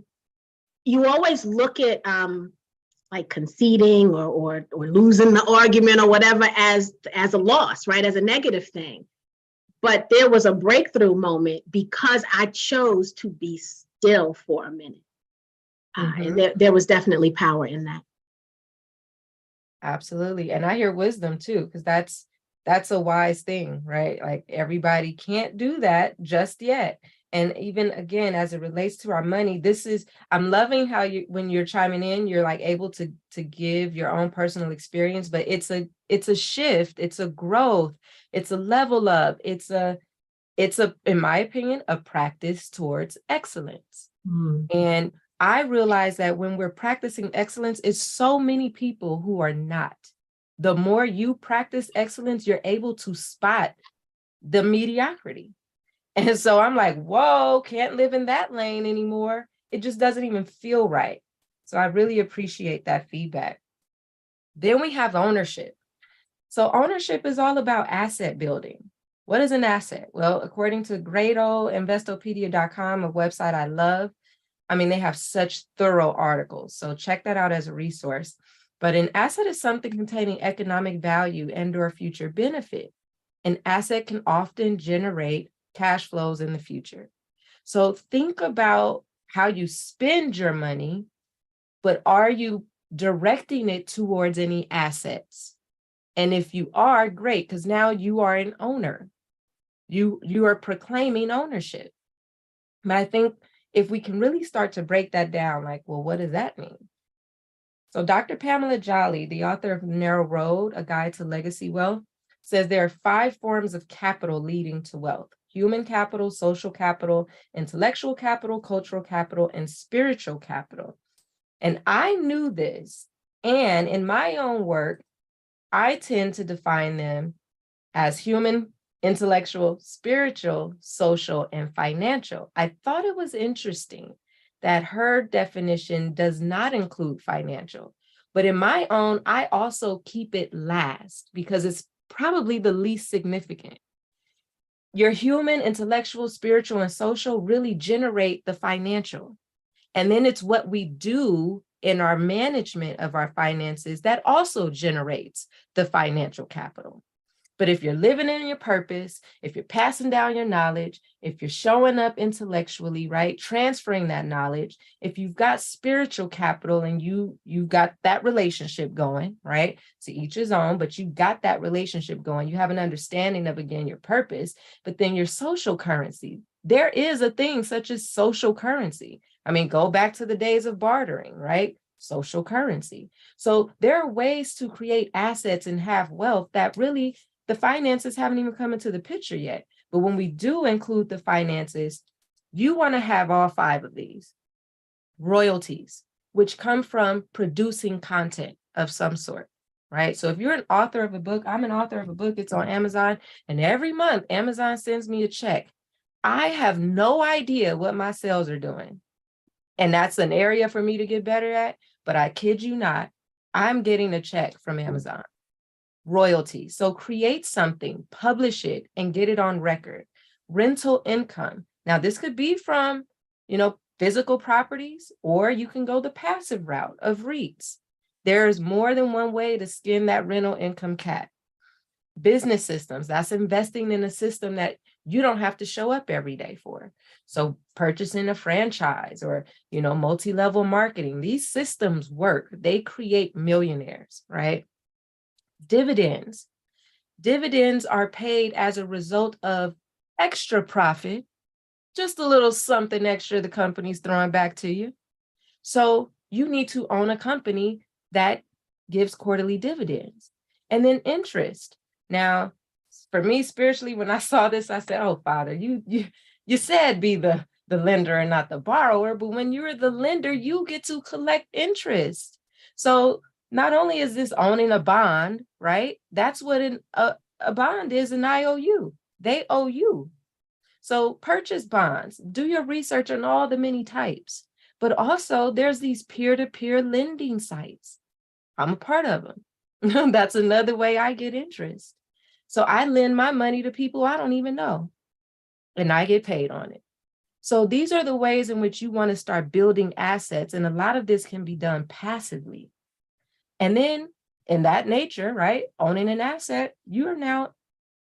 You always look at like conceding or losing the argument or whatever as a loss, right? As a negative thing. But there was a breakthrough moment because I chose to be still for a minute. And there was definitely power in that. Absolutely. And I hear wisdom too, because that's a wise thing, right? Like everybody can't do that just yet. And even again, as it relates to our money, I'm loving how when you're chiming in, you're like able to give your own personal experience, but it's a shift, it's a growth, it's a level up, it's in my opinion, a practice towards excellence. And I realize that when we're practicing excellence, it's so many people who are not. The more you practice excellence, you're able to spot the mediocrity. And so I'm like, whoa, can't live in that lane anymore. It just doesn't even feel right. So I really appreciate that feedback. Then we have ownership. So ownership is all about asset building. What is an asset? Well, according to great old investopedia.com, a website I love, I mean, they have such thorough articles. So check that out as a resource. But an asset is something containing economic value and or future benefit. An asset can often generate cash flows in the future. So think about how you spend your money, but are you directing it towards any assets? And if you are, great, because now you are an owner. You are proclaiming ownership. But I think if we can really start to break that down, like, well, what does that mean? So Dr. Pamela Jolly, the author of Narrow Road, A Guide to Legacy Wealth, says there are 5 forms of capital leading to wealth: human capital, social capital, intellectual capital, cultural capital, and spiritual capital. And I knew this. And in my own work, I tend to define them as human, intellectual, spiritual, social, and financial. I thought it was interesting that her definition does not include financial. But in my own, I also keep it last because it's probably the least significant. Your human, intellectual, spiritual, and social really generate the financial. And then it's what we do in our management of our finances that also generates the financial capital. But if you're living in your purpose, if you're passing down your knowledge, if you're showing up intellectually, right, transferring that knowledge, if you've got spiritual capital and you've got that relationship going, right, to each his own, but you've got that relationship going, you have an understanding of, again, your purpose, but then your social currency. There is a thing such as social currency. I mean, go back to the days of bartering, right? Social currency. So there are ways to create assets and have wealth that really the finances haven't even come into the picture yet. But when we do include the finances, you want to have all 5 of these. Royalties, which come from producing content of some sort, right? So if you're an author of a book, I'm an author of a book, it's on Amazon, and every month Amazon sends me a check. I have no idea what my sales are doing. And that's an area for me to get better at, but I kid you not, I'm getting a check from Amazon. Royalty. So create something, publish it, and get it on record. Rental income. Now, this could be from, physical properties, or you can go the passive route of REITs. There's more than one way to skin that rental income cat. Business systems. That's investing in a system that you don't have to show up every day for. So purchasing a franchise or, multi-level marketing. These systems work. They create millionaires, right? Dividends. Dividends are paid as a result of extra profit, just a little something extra the company's throwing back to you. So you need to own a company that gives quarterly dividends. And then interest. Now, for me, spiritually, when I saw this, I said, oh, Father, you said be the lender and not the borrower, but when you're the lender, you get to collect interest. So not only is this owning a bond, right? That's what a bond is, an IOU. They owe you. So purchase bonds, do your research on all the many types, but also there's these peer-to-peer lending sites. I'm a part of them. That's another way I get interest. So I lend my money to people I don't even know, and I get paid on it. So these are the ways in which you want to start building assets. And a lot of this can be done passively. And then in that nature, right, owning an asset, you are now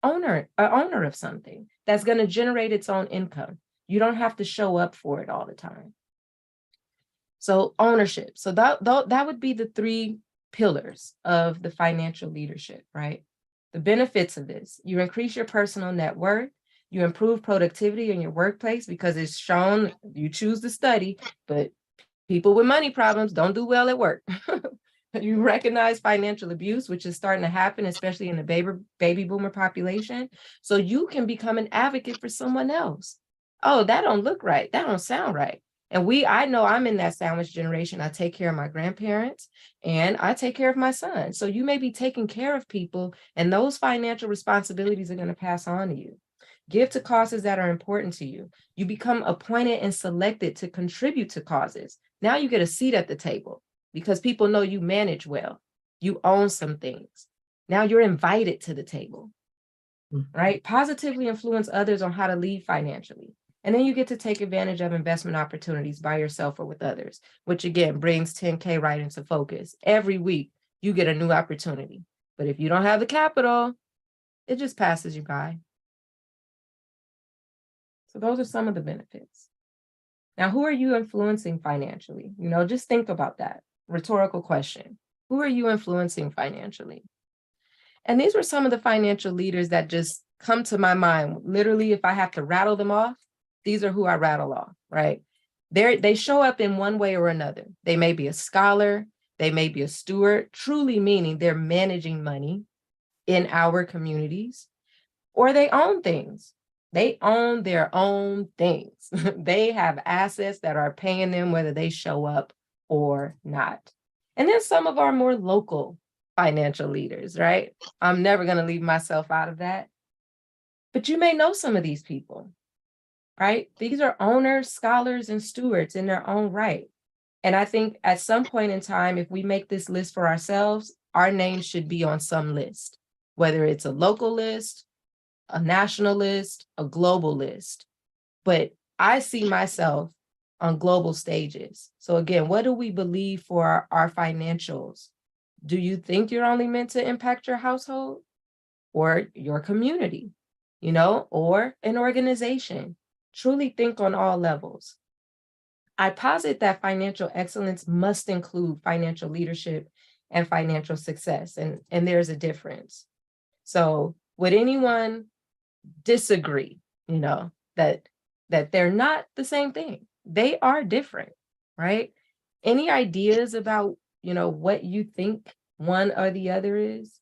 owner of something that's going to generate its own income. You don't have to show up for it all the time. So ownership. So that would be the 3 pillars of the financial leadership, right? The benefits of this: you increase your personal net worth, you improve productivity in your workplace because it's shown, you choose to study, but people with money problems don't do well at work. You recognize financial abuse, which is starting to happen, especially in the baby boomer population. So you can become an advocate for someone else. Oh, that don't look right. That don't sound right. And I know I'm in that sandwich generation. I take care of my grandparents and I take care of my son. So you may be taking care of people, and those financial responsibilities are going to pass on to you. Give to causes that are important to you. You become appointed and selected to contribute to causes. Now you get a seat at the table because people know you manage well. You own some things. Now you're invited to the table, right? Positively influence others on how to lead financially. And then you get to take advantage of investment opportunities by yourself or with others, which again brings 10K right into focus. Every week you get a new opportunity. But if you don't have the capital, it just passes you by. So those are some of the benefits. Now, who are you influencing financially? Just think about that. Rhetorical question. Who are you influencing financially? And these were some of the financial leaders that just come to my mind. Literally, if I have to rattle them off, these are who I rattle off, right? They show up in one way or another. They may be a scholar, they may be a steward, truly meaning they're managing money in our communities, or they own things. They own their own things. They have assets that are paying them whether they show up or not. And then some of our more local financial leaders, right? I'm never going to leave myself out of that. But you may know some of these people, right? These are owners, scholars, and stewards in their own right. And I think at some point in time, if we make this list for ourselves, our name should be on some list, whether it's a local list, a national list, a global list. But I see myself on global stages. So again, what do we believe for our financials? Do you think you're only meant to impact your household or your community, or an organization? Truly think on all levels. I posit that financial excellence must include financial leadership and financial success, and there's a difference. So would anyone disagree, that they're not the same thing? They are different, right? Any ideas about, what you think one or the other is?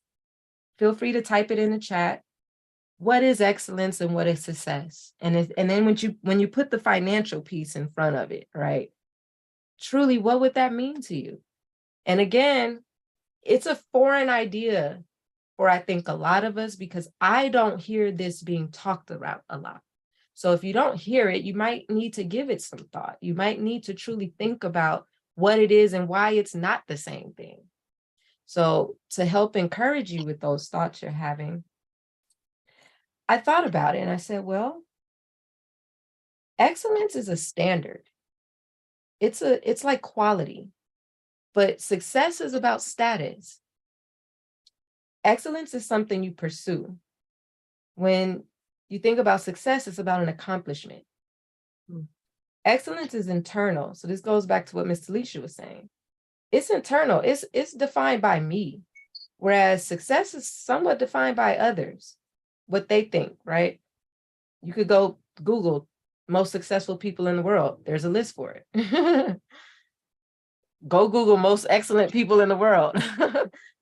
Feel free to type it in the chat. What is excellence and what is success? And then when you put the financial piece in front of it, right? Truly, what would that mean to you? And again, it's a foreign idea for, I think, a lot of us, because I don't hear this being talked about a lot. So if you don't hear it, you might need to give it some thought. You might need to truly think about what it is and why it's not the same thing. So to help encourage you with those thoughts you're having, I thought about it and I said, well, excellence is a standard. It's like quality, but success is about status. Excellence is something you pursue. When you think about success, it's about an accomplishment. Excellence is internal. So this goes back to what Ms. Talisha was saying. It's internal. It's defined by me, whereas success is somewhat defined by others, what they think, right? You could go Google most successful people in the world. There's a list for it. Go Google most excellent people in the world.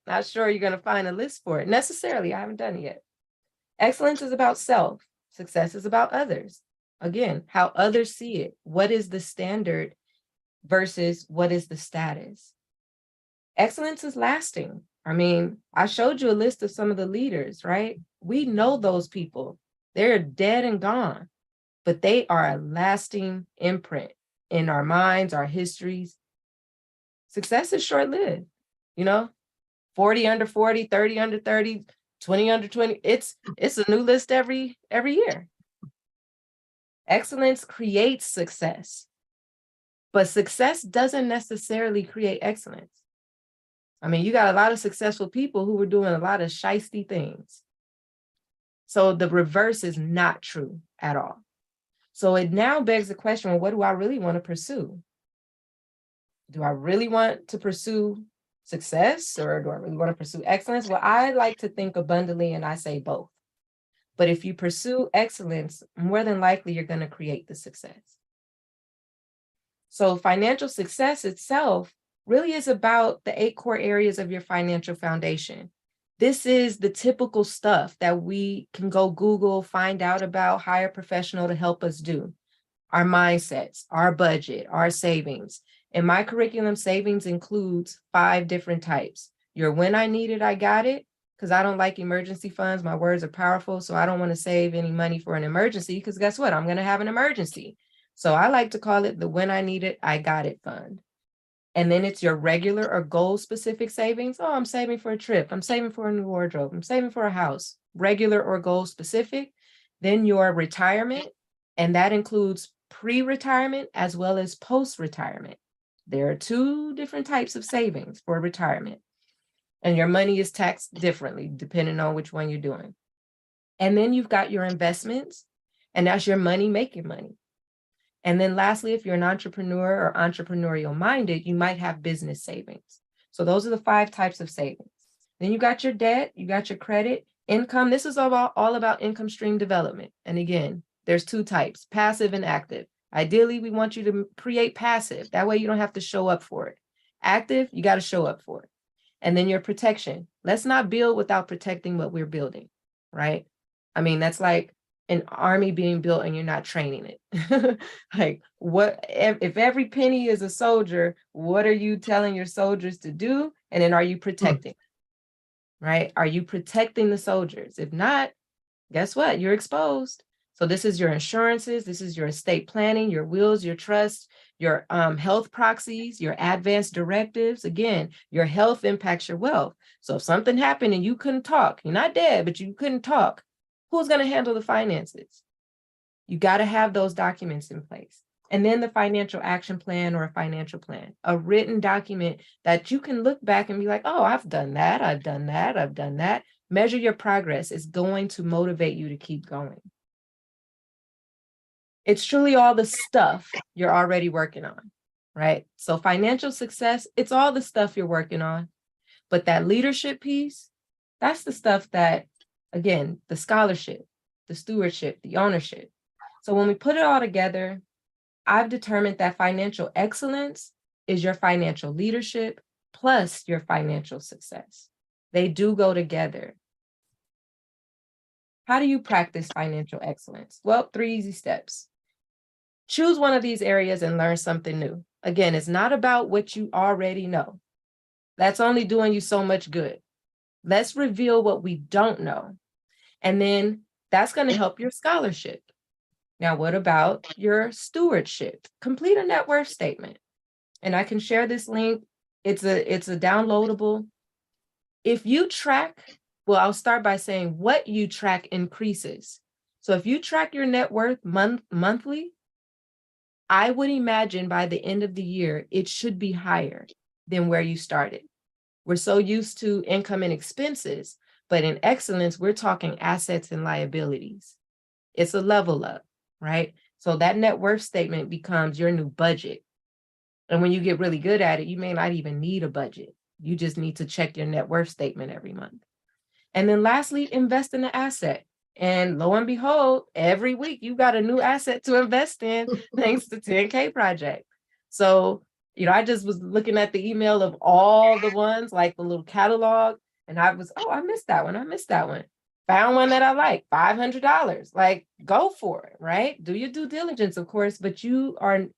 Not sure you're going to find a list for it necessarily. I haven't done it yet. Excellence is about self. Success is about others. Again, how others see it. What is the standard versus what is the status? Excellence is lasting. I mean, I showed you a list of some of the leaders, right? We know those people. They're dead and gone, but they are a lasting imprint in our minds, our histories. Success is short-lived, 40 under 40, 30 under 30, 20 under 20. It's a new list every year. Excellence creates success, but success doesn't necessarily create excellence. I mean, you got a lot of successful people who were doing a lot of shiesty things. So the reverse is not true at all. So it now begs the question, well, what do I really want to pursue? Do I really want to pursue success, or do I really want to pursue excellence? Well, I like to think abundantly, and I say both. But if you pursue excellence, more than likely you're going to create the success. So financial success itself really is about the 8 core areas of your financial foundation. This is the typical stuff that we can go Google, find out about, hire a professional to help us do. Our mindsets, our budget, our savings. In my curriculum, savings includes 5 different types. Your when I need it, I got it, because I don't like emergency funds. My words are powerful, so I don't want to save any money for an emergency, because guess what? I'm going to have an emergency. So I like to call it the when I need it, I got it fund. And then it's your regular or goal-specific savings. Oh, I'm saving for a trip. I'm saving for a new wardrobe. I'm saving for a house. Regular or goal-specific. Then your retirement, and that includes pre-retirement as well as post-retirement. There are 2 different types of savings for retirement. And your money is taxed differently depending on which one you're doing. And then you've got your investments, and that's your money making money. And then lastly, if you're an entrepreneur or entrepreneurial minded, you might have business savings. So those are the 5 types of savings. Then you got your debt, you got your credit, income. This is all about income stream development. And again, there's 2 types, passive and active. Ideally, we want you to create passive. That way you don't have to show up for it. Active, you got to show up for it. And then your protection. Let's not build without protecting what we're building, right? I mean, that's like an army being built and you're not training it. Like, what if every penny is a soldier, what are you telling your soldiers to do? And then are you protecting, right? Are you protecting the soldiers? If not, guess what? You're exposed. So this is your insurances, this is your estate planning, your wills, your trusts, your health proxies, your advance directives. Again, your health impacts your wealth. So if something happened and you couldn't talk, you're not dead, but you couldn't talk, who's going to handle the finances? You got to have those documents in place. And then the financial action plan or a financial plan, a written document that you can look back and be like, oh, I've done that. I've done that. I've done that. Measure your progress. It's going to motivate you to keep going. It's truly all the stuff you're already working on, right? So financial success, it's all the stuff you're working on. But that leadership piece, that's the stuff that, again, the scholarship, the stewardship, the ownership. So when we put it all together, I've determined that financial excellence is your financial leadership plus your financial success. They do go together. How do you practice financial excellence? Well, 3 easy steps. Choose one of these areas and learn something new. Again, it's not about what you already know. That's only doing you so much good. Let's reveal what we don't know. And then that's going to help your scholarship. Now, what about your stewardship? Complete a net worth statement. And I can share this link. It's a downloadable. If you track, well, I'll start by saying what you track increases. So if you track your net worth monthly, I would imagine by the end of the year, it should be higher than where you started. We're so used to income and expenses, but in excellence, we're talking assets and liabilities. It's a level up, right? So that net worth statement becomes your new budget. And when you get really good at it, you may not even need a budget. You just need to check your net worth statement every month. And then lastly, invest in an asset. And lo and behold, every week you got a new asset to invest in thanks to 10K Project. So, I just was looking at the email of all the ones, like the little catalog, and I missed that one. I missed that one. Found one that I like, $500. Like, go for it, right? Do your due diligence, of course, but you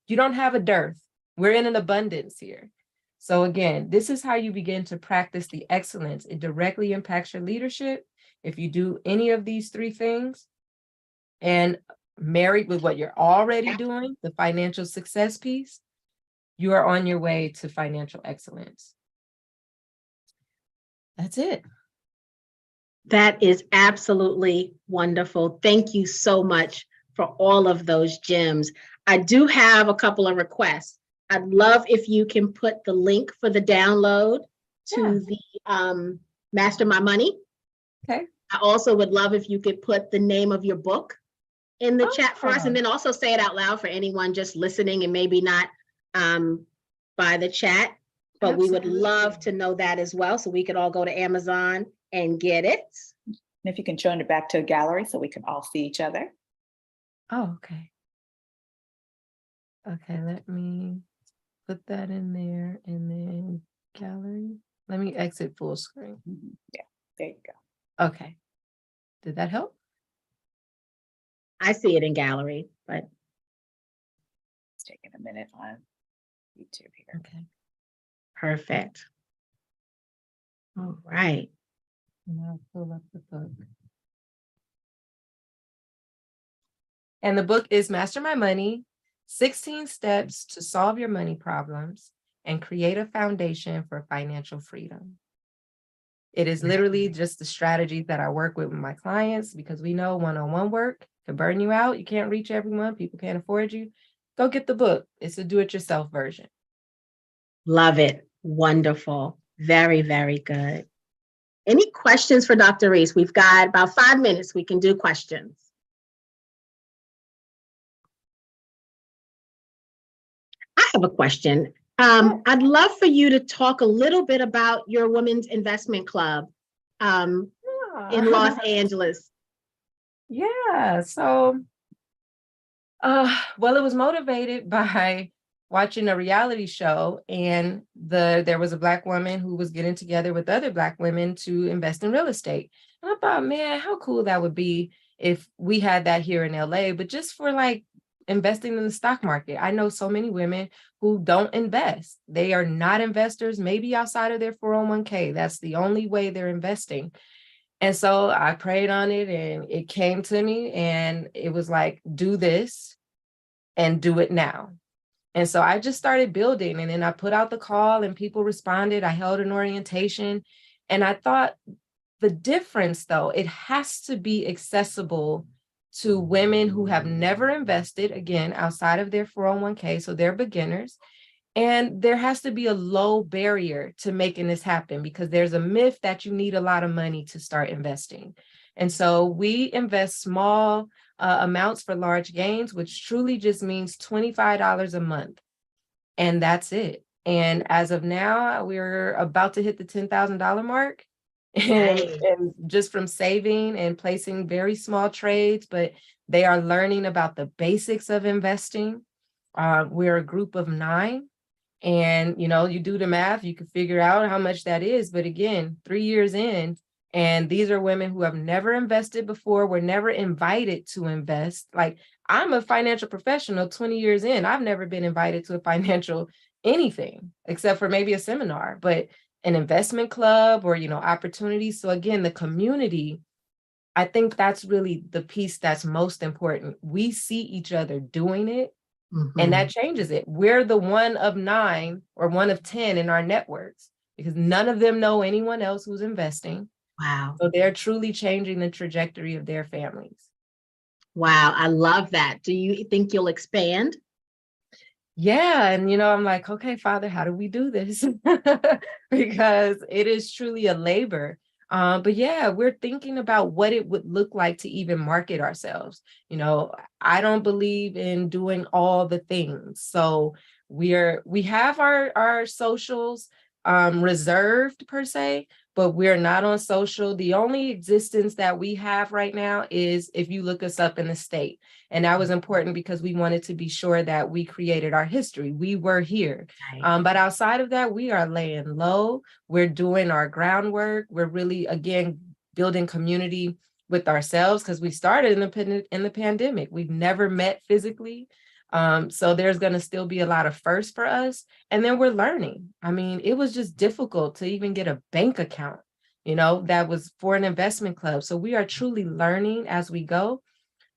don't have a dearth. We're in an abundance here. So again, this is how you begin to practice the excellence. It directly impacts your leadership. If you do any of these 3 things and married with what you're already doing, the financial success piece, you are on your way to financial excellence. That's it. That is absolutely wonderful. Thank you so much for all of those gems. I do have a couple of requests. I'd love if you can put the link for the download to the Master My Money. Okay. I also would love if you could put the name of your book in the chat for us, and then also say it out loud for anyone just listening and maybe not by the chat. But we would love to know that as well, so we could all go to Amazon and get it. And if you can turn it back to a gallery so we can all see each other. Oh, okay. Okay, let me put that in there and then gallery. Let me exit full screen. Yeah, there you go. Okay. Did that help? I see it in gallery, but It's taking a minute on YouTube here. Okay. perfect. All right. And I'll pull up the book. And the book is Master My Money, 16 Steps to Solve Your Money Problems and Create a Foundation for Financial Freedom. It is literally just the strategies that I work with my clients, because we know one-on-one work can burn you out. You can't reach everyone. People can't afford you. Go get the book. It's a do-it-yourself version. Love it. Wonderful. Very, very good. Any questions for Dr. Reese? We've got about 5 minutes. We can do questions. I have a question. I'd love for you to talk a little bit about your Women's Investment Club in Los Angeles. Yeah. So, well, it was motivated by watching a reality show, and there was a Black woman who was getting together with other Black women to invest in real estate. And I thought, man, how cool that would be if we had that here in LA, but just for like investing in the stock market. I know so many women who don't invest. They are not investors, maybe outside of their 401k. That's the only way they're investing. And so I prayed on it and it came to me, and it was like, do this and do it now. And so I just started building, and then I put out the call and people responded. I held an orientation, and I thought the difference, though, it has to be accessible to women who have never invested, again, outside of their 401k, so they're beginners. And there has to be a low barrier to making this happen, because there's a myth that you need a lot of money to start investing. And so we invest small amounts for large gains, which truly just means $25 a month. And that's it. And as of now, we're about to hit the $10,000 mark. And just from saving and placing very small trades, but they are learning about the basics of investing. We're a group of 9. And, you do the math, you can figure out how much that is. But again, 3 years in, and these are women who have never invested before, were never invited to invest. Like, I'm a financial professional 20 years in. I've never been invited to a financial anything except for maybe a seminar, but an investment club or, opportunities. So again, the community, I think that's really the piece that's most important. We see each other doing it. And that changes it. We're the one of 9 or one of 10 in our networks, because none of them know anyone else who's investing. Wow. So they're truly changing the trajectory of their families. Wow. I love that. Do you think you'll expand? Yeah. And, I'm like, okay, Father, how do we do this? Because it is truly a labor. But yeah, we're thinking about what it would look like to even market ourselves. I don't believe in doing all the things. So we have our socials reserved per se, but we're not on social. The only existence that we have right now is if you look us up in the state. And that was important because we wanted to be sure that we created our history. We were here. But outside of that, we are laying low. We're doing our groundwork. We're really, again, building community with ourselves, because we started in the pandemic. We've never met physically. So there's going to still be a lot of firsts for us. And then we're learning. I mean, it was just difficult to even get a bank account, that was for an investment club. So we are truly learning as we go.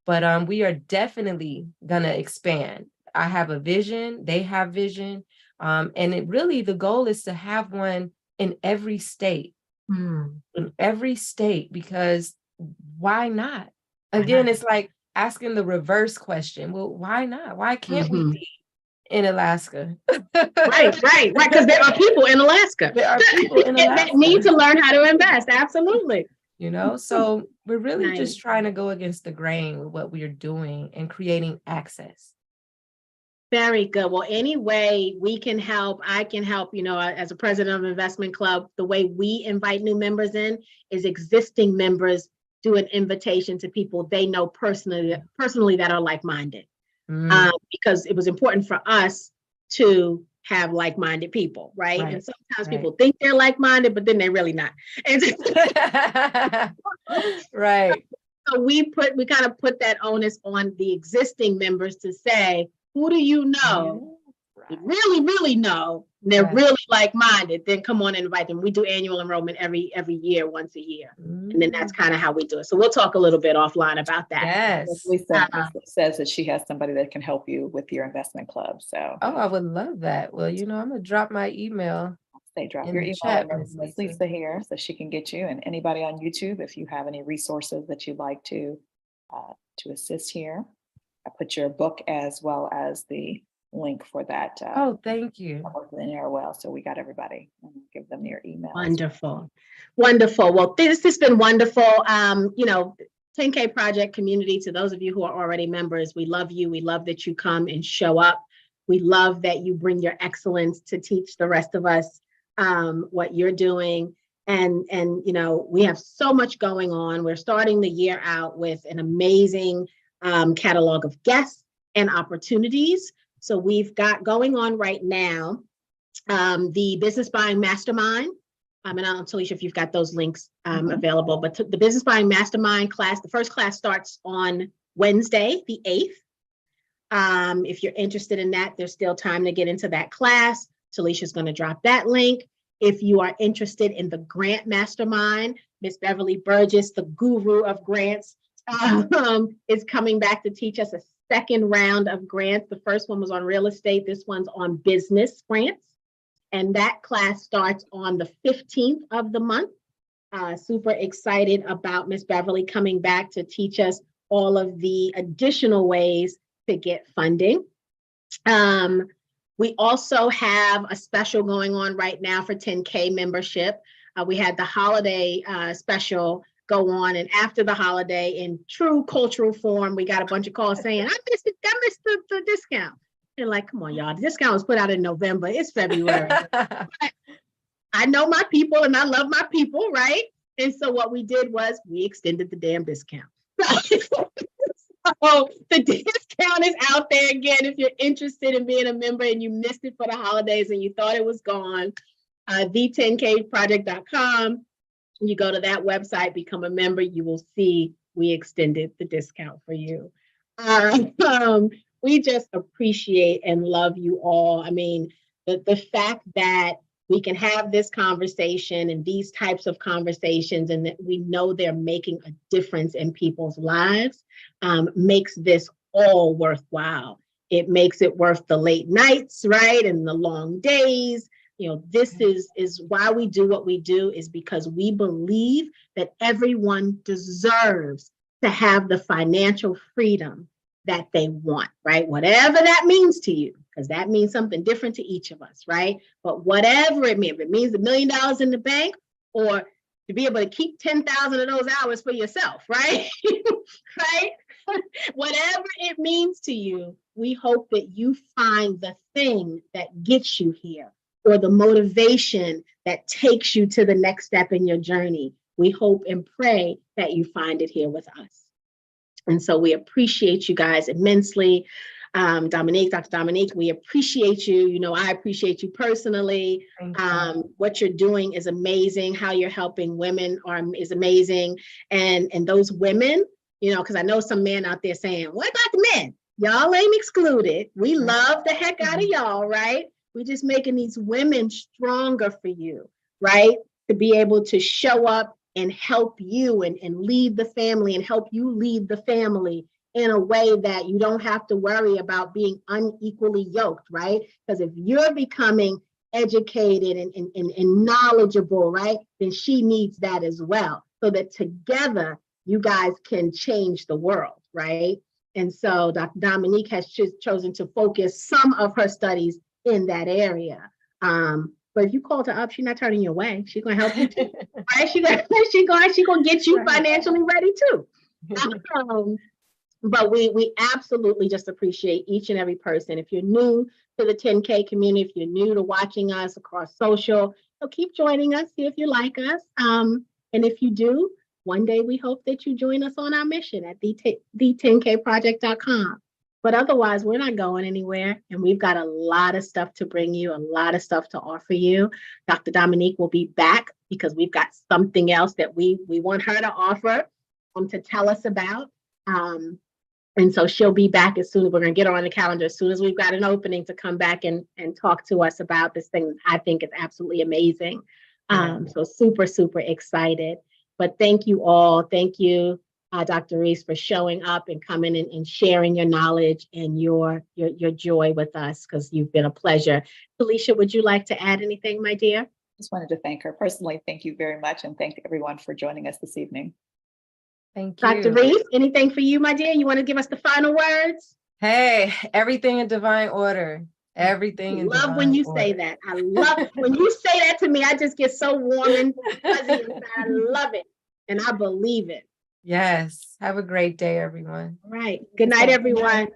But we are definitely going to expand. I have a vision. They have vision. And the goal is to have one in every state. In every state, because why not? Again, it's like asking the reverse question. Well, why not? Why can't we Mhm. be in Alaska? Right. Because there are people in Alaska There are people in that need Alaska. to learn how to invest. Absolutely. So we're really Nice. just trying to go against the grain with what we are doing and creating access. Very good. Well, any way we can help, I can help, as a president of Investment Club, the way we invite new members in is existing members do an invitation to people they know personally that are like-minded. Because it was important for us to have like-minded people, right? And sometimes people think they're like-minded, but then they're really not. And right. so we kind of put that onus on the existing members to say, who do you know? Really, really know, and they're really like-minded, then come on and invite them. We do annual enrollment every year, once a year. And then that's kind of how we do it. So we'll talk a little bit offline about that. Yes. Lisa says that she has somebody that can help you with your investment club. So I would love that. Well, I'm gonna drop my email. drop in your the email chat, over Miss to Lisa. Lisa here so she can get you, and anybody on YouTube, if you have any resources that you'd like to assist here. I put your book as well as the link for that. Thank you. In there well, so we got everybody. Give them your email. Wonderful. Well, this has been wonderful. 10K Project community, to those of you who are already members, we love you. We love that you come and show up. We love that you bring your excellence to teach the rest of us what you're doing. And we have so much going on. We're starting the year out with an amazing catalog of guests and opportunities. So we've got going on right now the Business Buying Mastermind. And I'm Talisha, if you've got those links available, but the Business Buying Mastermind class, the first class starts on Wednesday, the 8th. If you're interested in that, there's still time to get into that class. Talisha's going to drop that link. If you are interested in the Grant Mastermind, Miss Beverly Burgess, the guru of grants, is coming back to teach us a second round of grants. The first one was on real estate. This one's on business grants. And that class starts on the 15th of the month. Super excited about Miss Beverly coming back to teach us all of the additional ways to get funding. We also have a special going on right now for 10K membership. We had the holiday special go on, and after the holiday, in true cultural form, we got a bunch of calls saying, I missed the discount. And like, come on, y'all, the discount was put out in November. It's February. I know my people and I love my people, right? And so what we did was we extended the damn discount. So the discount is out there again. If you're interested in being a member and you missed it for the holidays and you thought it was gone, the10kproject.com. You go to that website, become a member, you will see we extended the discount for you. We just appreciate and love you all. I mean, the fact that we can have this conversation and these types of conversations, and that we know they're making a difference in people's lives, makes this all worthwhile. It makes it worth the late nights, right? And the long days. This is why we do what we do, is because we believe that everyone deserves to have the financial freedom that they want, right? Whatever that means to you, because that means something different to each of us, right? But whatever it means, if it means $1 million in the bank, or to be able to keep 10,000 of those hours for yourself, right? Right? Whatever it means to you, we hope that you find the thing that gets you here, or the motivation that takes you to the next step in your journey. We hope and pray that you find it here with us. And so we appreciate you guys immensely. Dr. Dominique, we appreciate you. I appreciate you personally. What you're doing is amazing. How you're helping women is amazing. And those women, because I know some men out there saying, what about the men? Y'all ain't excluded. We love the heck out of y'all, right? We're just making these women stronger for you, right? To be able to show up and help you and lead the family, and help you lead the family in a way that you don't have to worry about being unequally yoked, right? Because if you're becoming educated and knowledgeable, right, then she needs that as well, so that together you guys can change the world, right? And so Dr. Dominique has chosen to focus some of her studies in that area. But if you called her up, she's not turning you away. She's gonna help you too. Right? She gonna get you financially ready too. But we absolutely just appreciate each and every person. If you're new to the 10K community, if you're new to watching us across social, so keep joining us, see if you like us. And if you do, one day we hope that you join us on our mission at the10kproject.com. But otherwise, we're not going anywhere. And we've got a lot of stuff to bring you, a lot of stuff to offer you. Dr. Dominique will be back because we've got something else that we want her to offer to tell us about. And so she'll be back as soon as we're going to get her on the calendar, as soon as we've got an opening to come back and talk to us about this thing. I think is absolutely amazing. So super, super excited. But thank you all. Thank you, Dr. Reese, for showing up and coming in and sharing your knowledge and your joy with us, because you've been a pleasure. Felicia, would you like to add anything, my dear? Just wanted to thank her personally. Thank you very much. And thank everyone for joining us this evening. Thank you. Dr. Reese, anything for you, my dear? You want to give us the final words? Hey, everything in divine order. Everything in divine order. Love when you say that. I love when you say that to me. I just get so warm and fuzzy inside. I love it. And I believe it. Yes. Have a great day, everyone. All right. Good night, everyone.